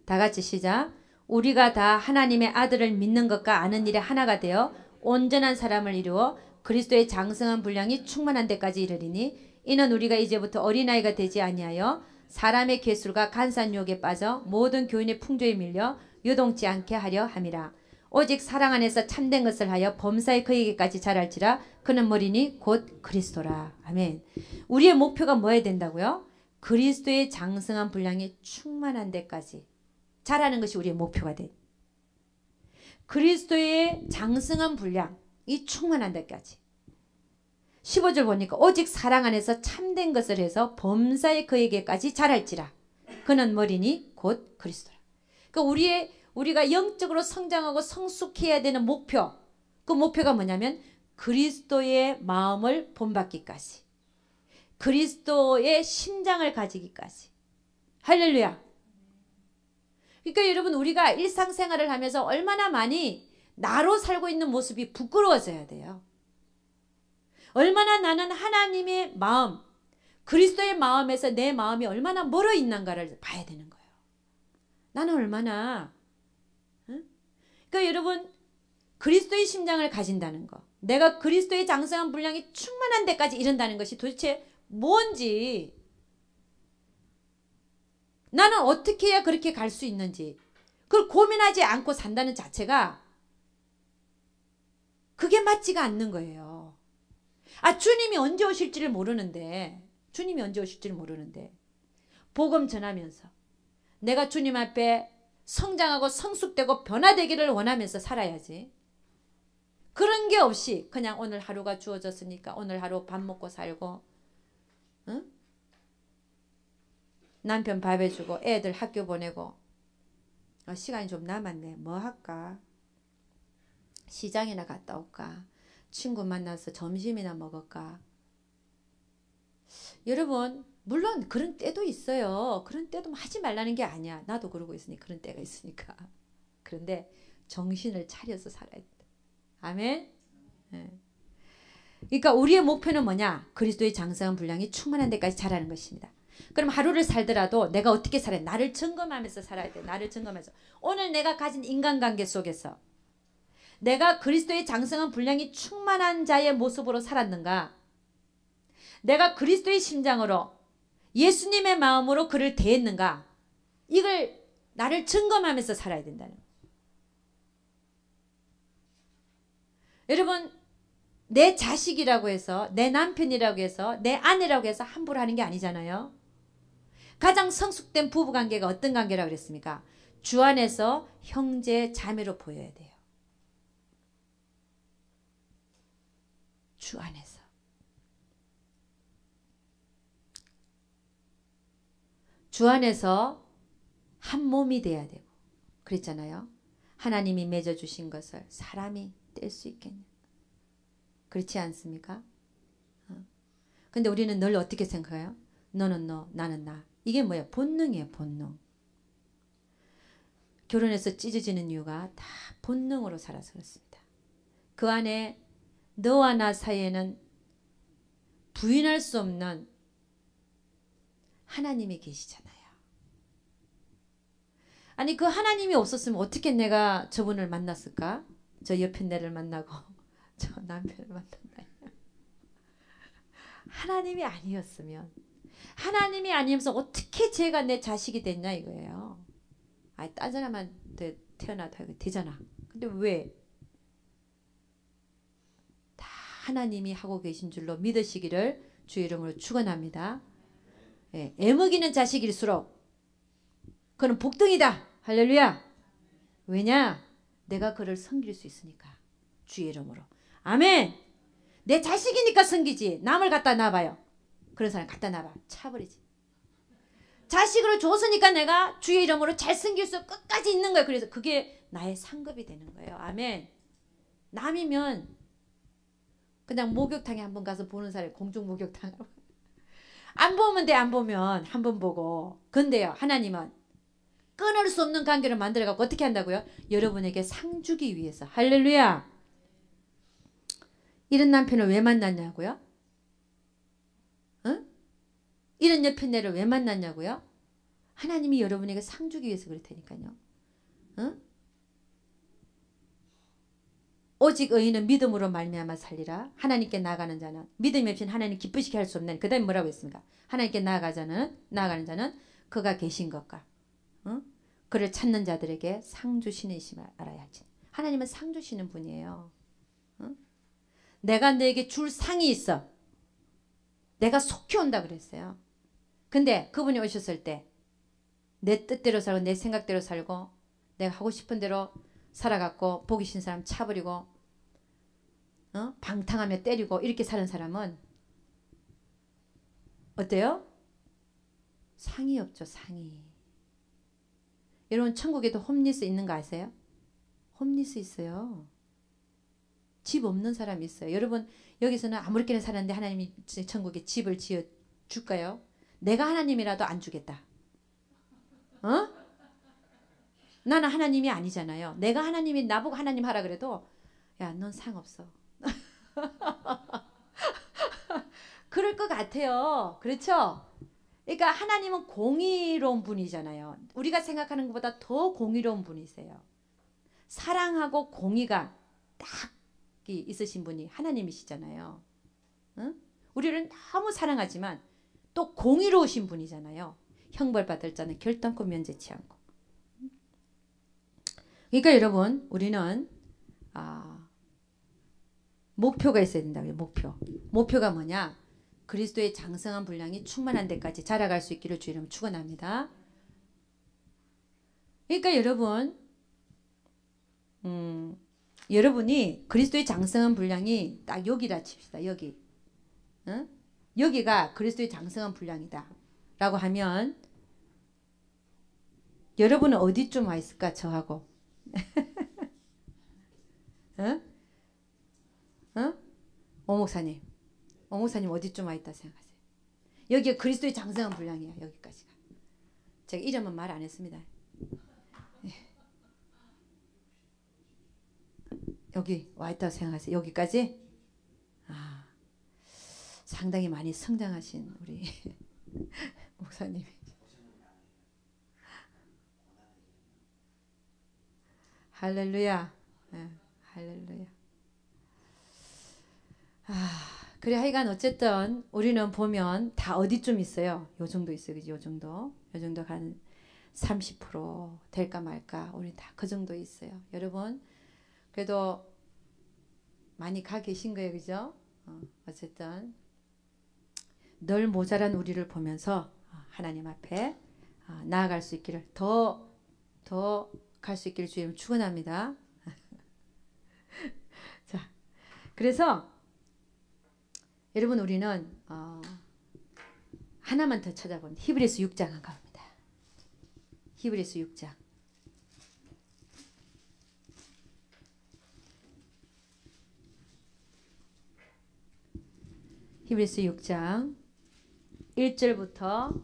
Speaker 1: 다 같이 시작. 우리가 다 하나님의 아들을 믿는 것과 아는 일에 하나가 되어 온전한 사람을 이루어 그리스도의 장성한 분량이 충만한 데까지 이르리니 이는 우리가 이제부터 어린아이가 되지 아니하여 사람의 괴술과 간사한 유혹에 빠져 모든 교인의 풍조에 밀려 요동치 않게 하려 함이라. 오직 사랑 안에서 참된 것을 하여 범사에 그에게까지 자랄지라. 그는 머리니 곧 그리스도라. 아멘. 우리의 목표가 뭐여야 된다고요? 그리스도의 장성한 분량이 충만한 데까지 자라는 것이 우리의 목표가 돼. 그리스도의 장성한 분량이 충만한 데까지. 15절 보니까 오직 사랑 안에서 참된 것을 해서 범사에 그에게까지 자랄지라. 그는 머리니 곧 그리스도라. 그러니까 우리가 영적으로 성장하고 성숙해야 되는 목표. 그 목표가 뭐냐면 그리스도의 마음을 본받기까지. 그리스도의 심장을 가지기까지. 할렐루야. 그러니까 여러분 우리가 일상생활을 하면서 얼마나 많이 나로 살고 있는 모습이 부끄러워져야 돼요. 얼마나 나는 하나님의 마음, 그리스도의 마음에서 내 마음이 얼마나 멀어 있는가를 봐야 되는 거예요. 나는 얼마나 응? 그 여러분 그리스도의 심장을 가진다는 거, 내가 그리스도의 장성한 분량이 충만한 데까지 이른다는 것이 도대체 뭔지, 나는 어떻게 해야 그렇게 갈 수 있는지 그걸 고민하지 않고 산다는 자체가 그게 맞지가 않는 거예요. 아, 주님이 언제 오실지를 모르는데, 주님이 언제 오실지를 모르는데 복음 전하면서 내가 주님 앞에 성장하고 성숙되고 변화되기를 원하면서 살아야지. 그런 게 없이 그냥 오늘 하루가 주어졌으니까 오늘 하루 밥 먹고 살고, 응? 남편 밥 해주고 애들 학교 보내고, 시간이 좀 남았네, 뭐 할까, 시장이나 갔다 올까, 친구 만나서 점심이나 먹을까. 여러분 물론 그런 때도 있어요. 그런 때도 하지 말라는 게 아니야. 나도 그러고 있으니 그런 때가 있으니까. 그런데 정신을 차려서 살아야 돼. 아멘. 네. 그러니까 우리의 목표는 뭐냐? 그리스도의 장성한 분량이 충만한 데까지 자라는 것입니다. 그럼 하루를 살더라도 내가 어떻게 살아야 돼? 나를 점검하면서 살아야 돼. 나를 점검해서 오늘 내가 가진 인간관계 속에서 내가 그리스도의 장성한 분량이 충만한 자의 모습으로 살았는가? 내가 그리스도의 심장으로 예수님의 마음으로 그를 대했는가? 이걸 나를 점검하면서 살아야 된다는 거예요. 여러분 내 자식이라고 해서, 내 남편이라고 해서, 내 아내라고 해서 함부로 하는 게 아니잖아요. 가장 성숙된 부부관계가 어떤 관계라고 그랬습니까? 주 안에서 형제 자매로 보여야 돼요. 주 안에서. 주 안에서 한 몸이 돼야 되고, 그랬잖아요. 하나님이 맺어주신 것을 사람이 뗄 수 있겠냐. 그렇지 않습니까? 근데 우리는 늘 어떻게 생각해요? 너는 너, 나는 나. 이게 뭐야? 본능이에요, 본능. 결혼해서 찢어지는 이유가 다 본능으로 살아서 그렇습니다. 그 안에 너와 나 사이에는 부인할 수 없는 하나님이 계시잖아요. 아니 그 하나님이 없었으면 어떻게 내가 저분을 만났을까? 저 옆에 내를 만나고 저 남편을 만났나요? 하나님이 아니었으면, 하나님이 아니면서 어떻게 제가 내 자식이 됐냐 이거예요. 아니 딴 사람한테 태어나도 되잖아. 근데 왜? 다 하나님이 하고 계신 줄로 믿으시기를 주 이름으로 축원합니다. 예, 애먹이는 자식일수록 그는 복등이다. 할렐루야. 왜냐? 내가 그를 섬길 수 있으니까. 주의 이름으로. 아멘. 내 자식이니까 섬기지. 남을 갖다 놔봐요. 그런 사람 갖다 놔봐. 차버리지. 자식으로 줬으니까 내가 주의 이름으로 잘 섬길 수 끝까지 있는 거예요. 그래서 그게 나의 상급이 되는 거예요. 아멘. 남이면 그냥 목욕탕에 한번 가서 보는 사람이 공중 목욕탕. 안 보면 돼. 안 보면 한 번 보고. 근데요 하나님은 끊을 수 없는 관계를 만들어갖고 어떻게 한다고요? 여러분에게 상 주기 위해서. 할렐루야. 이런 남편을 왜 만났냐고요? 응? 이런 여편네를 왜 만났냐고요? 하나님이 여러분에게 상 주기 위해서 그렇다니까요. 응? 오직 의인은 믿음으로 말미암아 살리라. 하나님께 나아가는 자는, 믿음이 없이는 하나님 기쁘시게 할 수 없는, 그 다음에 뭐라고 했습니까? 하나님께 나아가는 자는 그가 계신 것과 그를 찾는 자들에게 상 주시는 이심을 알아야 할지. 하나님은 상 주시는 분이에요. 내가 너에게 줄 상이 있어. 내가 속히 온다 그랬어요. 근데 그분이 오셨을 때 내 뜻대로 살고 내 생각대로 살고 내가 하고 싶은 대로 살아갖고 보기 싫은 사람 차버리고 방탕하며 때리고 이렇게 사는 사람은 어때요? 상이 없죠. 상이. 여러분 천국에도 홈리스 있는 거 아세요? 홈리스 있어요. 집 없는 사람이 있어요. 여러분 여기서는 아무렇게나 살았는데 하나님이 천국에 집을 지어 줄까요? 내가 하나님이라도 안 주겠다. 나는 하나님이 아니잖아요. 내가 하나님이 나보고 하나님 하라 그래도 야, 넌 상 없어. 그럴 것 같아요. 그렇죠? 그러니까 하나님은 공의로운 분이잖아요. 우리가 생각하는 것보다 더 공의로운 분이세요. 사랑하고 공의가 딱 있으신 분이 하나님이시잖아요. 응? 우리를 너무 사랑하지만 또 공의로우신 분이잖아요. 형벌받을 자는 결단코 면제치 않고. 그러니까 여러분, 우리는 목표가 있어야 된다고요. 목표가 뭐냐? 그리스도의 장성한 분량이 충만한 데까지 자라갈 수 있기를 주 이름으로 축원합니다. 그러니까 여러분, 여러분이 그리스도의 장성한 분량이 딱 여기라 칩시다. 여기. 응? 여기가 그리스도의 장성한 분량이다 라고 하면 여러분은 어디쯤 와 있을까? 저하고. 응? 응? 오목사님 어디쯤 와 있다 생각하세요? 여기가 그리스도의 장성한 분량이야. 여기까지가. 제가 이름은 말 안 했습니다. 여기 와 있다고 생각하세요? 여기까지? 상당히 많이 성장하신 우리 목사님이. 할렐루야. 할렐루야. 그래 하여간 어쨌든 우리는 보면 다 어디쯤 있어요. 요 정도 있어요. 그지? 요 정도 한 30% 될까 말까. 우리 다 그 정도 있어요. 여러분 그래도 많이 가 계신 거예요. 그죠? 어쨌든 늘 모자란 우리를 보면서 하나님 앞에 나아갈 수 있기를 더 갈 수 있기를 주님 축원합니다. 자, 그래서 여러분 우리는 하나만 더 찾아보면 히브리서 6장 한 겁니다. 히브리서 6장. 히브리서 6장 1절부터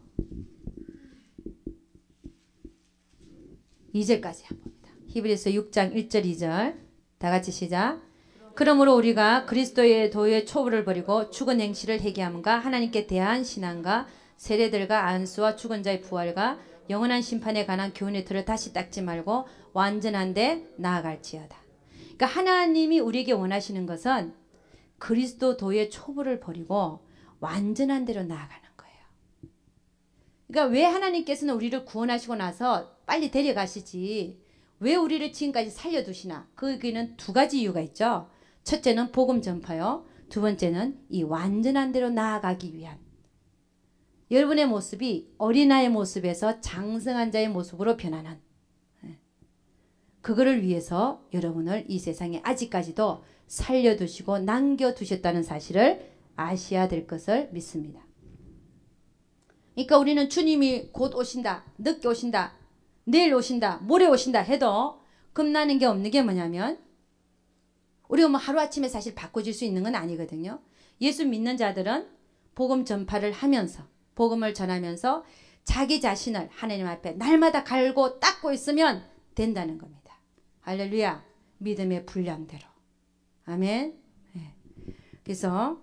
Speaker 1: 2절까지 한번 봅니다. 히브리서 6장 1절 2절 다 같이 시작. 그러므로 우리가 그리스도의 도의 초부를 버리고 죽은 행실을 회개함과 하나님께 대한 신앙과 세례들과 안수와 죽은 자의 부활과 영원한 심판에 관한 교훈의 틀을 다시 닦지 말고 완전한 데 나아갈지어다. 그러니까 하나님이 우리에게 원하시는 것은 그리스도 도의 초부를 버리고 완전한 데로 나아가는 거예요. 그러니까 왜 하나님께서는 우리를 구원하시고 나서 빨리 데려가시지 왜 우리를 지금까지 살려두시나? 거기는 두 가지 이유가 있죠. 첫째는 복음 전파요. 두 번째는 이 완전한 데로 나아가기 위한 여러분의 모습이 어린아이의 모습에서 장성한 자의 모습으로 변하는 그거를 위해서 여러분을 이 세상에 아직까지도 살려두시고 남겨두셨다는 사실을 아셔야 될 것을 믿습니다. 그러니까 우리는 주님이 곧 오신다, 늦게 오신다, 내일 오신다, 모레 오신다 해도 겁나는 게 없는 게 뭐냐면 우리가 뭐 하루아침에 사실 바꿔질 수 있는 건 아니거든요. 예수 믿는 자들은 복음 전파를 하면서 복음을 전하면서 자기 자신을 하나님 앞에 날마다 갈고 닦고 있으면 된다는 겁니다. 할렐루야. 믿음의 분량대로. 아멘. 네. 그래서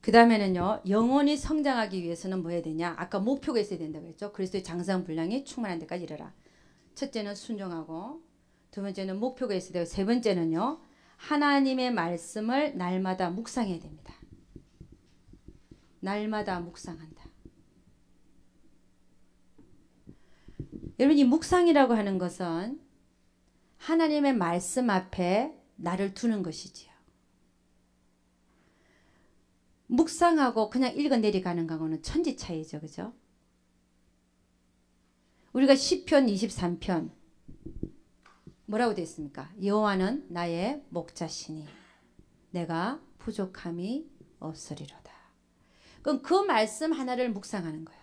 Speaker 1: 그 다음에는요. 영혼이 성장하기 위해서는 뭐 해야 되냐. 아까 목표가 있어야 된다고 했죠. 그리스도의 장성 분량이 충만한 데까지 이르라. 첫째는 순종하고 두 번째는 목표가 있어야 되고 세 번째는요. 하나님의 말씀을 날마다 묵상해야 됩니다. 날마다 묵상한다. 여러분 이 묵상이라고 하는 것은 하나님의 말씀 앞에 나를 두는 것이지요. 묵상하고 그냥 읽어 내려가는 거하고는 천지 차이죠. 그죠? 우리가 시편 23편 뭐라고 되어 있습니까? 여호와는 나의 목자시니 내가 부족함이 없으리로다. 그럼 그 말씀 하나를 묵상하는 거예요.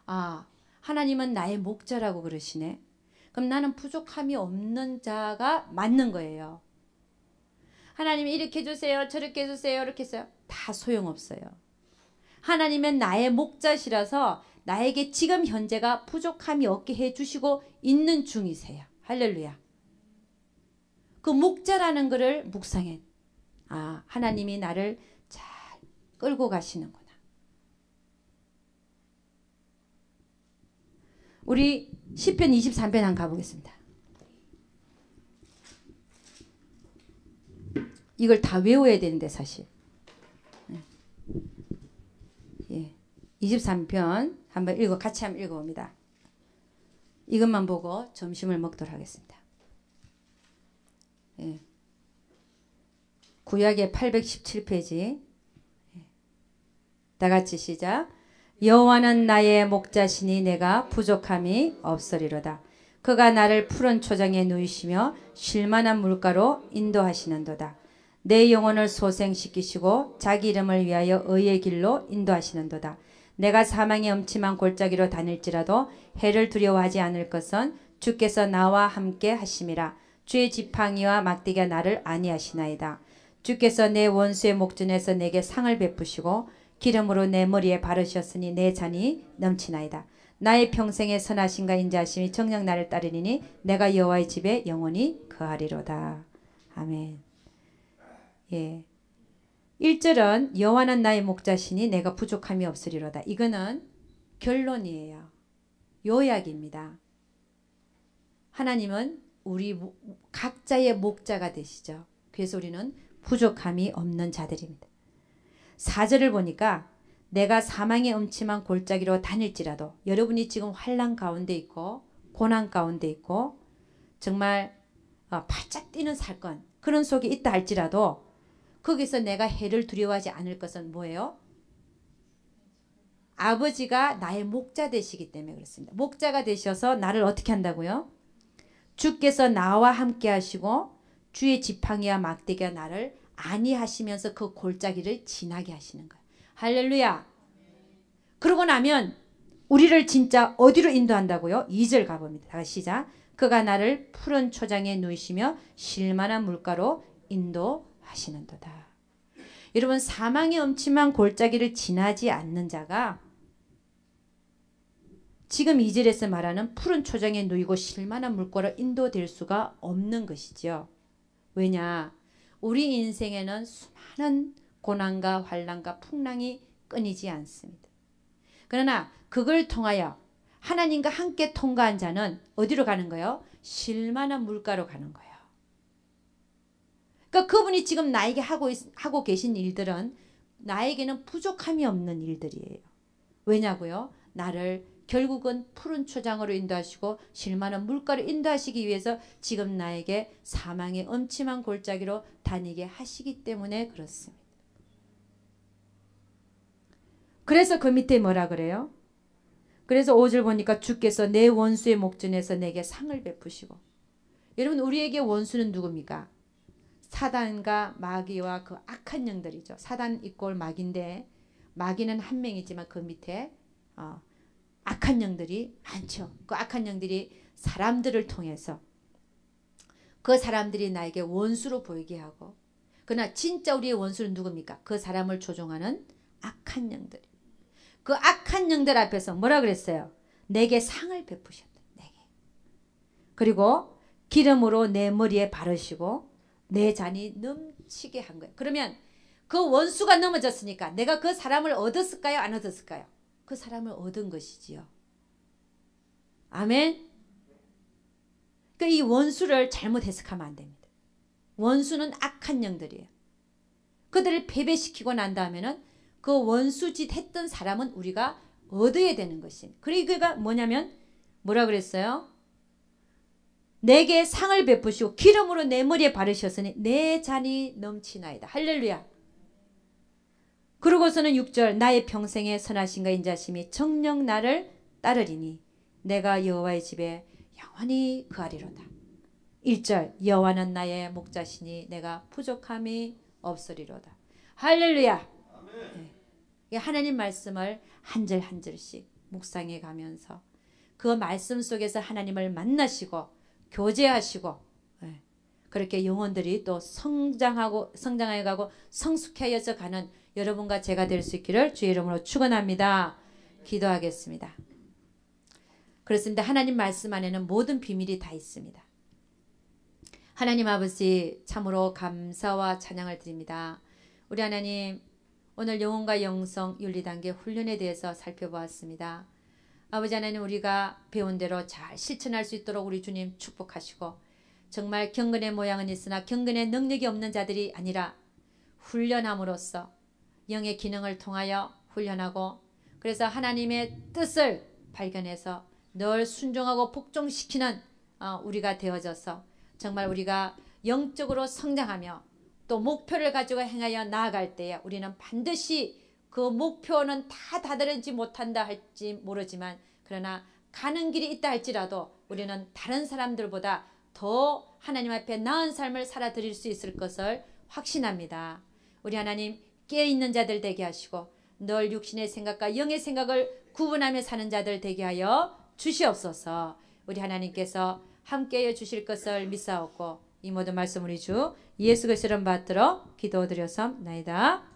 Speaker 1: 아, 하나님은 나의 목자라고 그러시네. 그럼 나는 부족함이 없는 자가 맞는 거예요. 하나님이 이렇게 해주세요. 저렇게 해주세요. 이렇게 해서요. 다 소용없어요. 하나님은 나의 목자시라서 나에게 지금 현재가 부족함이 없게 해주시고 있는 중이세요. 할렐루야. 그 목자라는 것을 묵상해. 아, 하나님이 나를 잘 끌고 가시는구나. 우리 시편 23편 한번 가보겠습니다. 이걸 다 외워야 되는데 사실. 예. 23편 한번 같이 한번 읽어봅니다. 이것만 보고 점심을 먹도록 하겠습니다. 예. 구약의 817페이지. 다 같이 시작. 여호와는 나의 목자시니 내가 부족함이 없으리로다. 그가 나를 푸른 초장에 누이시며 쉴만한 물가로 인도하시는도다. 내 영혼을 소생시키시고 자기 이름을 위하여 의의 길로 인도하시는도다. 내가 사망의 엄침한 골짜기로 다닐지라도 해를 두려워하지 않을 것은 주께서 나와 함께 하심이라. 주의 지팡이와 막대기가 나를 안위하시나이다. 주께서 내 원수의 목전에서 내게 상을 베푸시고 기름으로 내 머리에 바르셨으니 내 잔이 넘치나이다. 나의 평생의 선하심과 인자하심이 정녕 나를 따르리니 내가 여호와의 집에 영원히 거하리로다. 아멘. 예. 1절은 여호와는 나의 목자시니 내가 부족함이 없으리로다. 이거는 결론이에요. 요약입니다. 하나님은 우리 각자의 목자가 되시죠. 그래서 우리는 부족함이 없는 자들입니다. 4절을 보니까 내가 사망의 음침한 골짜기로 다닐지라도, 여러분이 지금 환난 가운데 있고 고난 가운데 있고 정말 발짝 뛰는 사건 그런 속에 있다 할지라도 거기서 내가 해를 두려워하지 않을 것은 뭐예요? 아버지가 나의 목자 되시기 때문에 그렇습니다. 목자가 되셔서 나를 어떻게 한다고요? 주께서 나와 함께 하시고 주의 지팡이와 막대기가 나를 안위하시면서 그 골짜기를 지나게 하시는 거예요. 할렐루야. 그러고 나면 우리를 진짜 어디로 인도한다고요? 2절 가봅니다. 다시 시작. 그가 나를 푸른 초장에 누이시며 쉴만한 물가로 인도하시는도다. 여러분, 사망의 엄침한 골짜기를 지나지 않는 자가 지금 2절에서 말하는 푸른 초장에 누이고 쉴만한 물가로 인도될 수가 없는 것이죠. 왜냐? 우리 인생에는 수많은 고난과 환난과 풍랑이 끊이지 않습니다. 그러나 그걸 통하여 하나님과 함께 통과한 자는 어디로 가는 거예요? 쉴만한 물가로 가는 거예요. 그러니까 그분이 지금 나에게 하고 계신 일들은 나에게는 부족함이 없는 일들이에요. 왜냐고요? 나를 결국은 푸른 초장으로 인도하시고 쉴만한 물가로 인도하시기 위해서 지금 나에게 사망의 엄침한 골짜기로 다니게 하시기 때문에 그렇습니다. 그래서 그 밑에 뭐라 그래요? 그래서 5절 보니까 주께서 내 원수의 목전에서 내게 상을 베푸시고. 여러분, 우리에게 원수는 누굽니까? 사단과 마귀와 그 악한 영들이죠. 사단 이꼴 마귀인데 마귀는 한 명이지만 그 밑에 악한 영들이 많죠. 그 악한 영들이 사람들을 통해서 그 사람들이 나에게 원수로 보이게 하고, 그러나 진짜 우리의 원수는 누굽니까? 그 사람을 조종하는 악한 영들. 그 악한 영들 앞에서 뭐라 그랬어요? 내게 상을 베푸셨다. 내게. 그리고 기름으로 내 머리에 바르시고 내 잔이 넘치게 한 거예요. 그러면 그 원수가 넘어졌으니까 내가 그 사람을 얻었을까요? 안 얻었을까요? 그 사람을 얻은 것이지요. 아멘. 그러니까 이 원수를 잘못 해석하면 안 됩니다. 원수는 악한 영들이에요. 그들을 패배시키고 난 다음에는 그 원수짓 했던 사람은 우리가 얻어야 되는 것입니다. 그리고 그가 뭐냐면 뭐라 그랬어요? 내게 상을 베푸시고 기름으로 내 머리에 바르셨으니 내 잔이 넘치나이다. 할렐루야. 그러고서는 6절 나의 평생의 선하심과 인자심이 정녕 나를 따르리니 내가 여호와의 집에 영원히 거하리로다. 1절 여호와는 나의 목자시니 내가 부족함이 없으리로다. 할렐루야. 네. 하나님 말씀을 한 절 한 절씩 묵상해 가면서 그 말씀 속에서 하나님을 만나시고 교제하시고, 네. 그렇게 영혼들이 또 성장해 가고 성숙해져 가는 여러분과 제가 될 수 있기를 주의 이름으로 축원합니다. 기도하겠습니다. 그렇습니다. 하나님 말씀 안에는 모든 비밀이 다 있습니다. 하나님 아버지, 참으로 감사와 찬양을 드립니다. 우리 하나님, 오늘 영혼과 영성 윤리단계 훈련에 대해서 살펴보았습니다. 아버지 하나님, 우리가 배운 대로 잘 실천할 수 있도록 우리 주님 축복하시고, 정말 경건의 모양은 있으나 경건의 능력이 없는 자들이 아니라 훈련함으로써 영의 기능을 통하여 훈련하고, 그래서 하나님의 뜻을 발견해서 늘 순종하고 복종시키는 우리가 되어져서 정말 우리가 영적으로 성장하며 또 목표를 가지고 행하여 나아갈 때에 우리는 반드시 그 목표는 다 다다르지 못한다 할지 모르지만, 그러나 가는 길이 있다 할지라도 우리는 다른 사람들보다 더 하나님 앞에 나은 삶을 살아드릴 수 있을 것을 확신합니다. 우리 하나님, 깨어있는 자들 되게 하시고 늘 육신의 생각과 영의 생각을 구분하며 사는 자들 되게 하여 주시옵소서. 우리 하나님께서 함께해 주실 것을 믿사옵고 이 모든 말씀 우리 주 예수 그리스도를 받들어 기도드렸사옵나이다.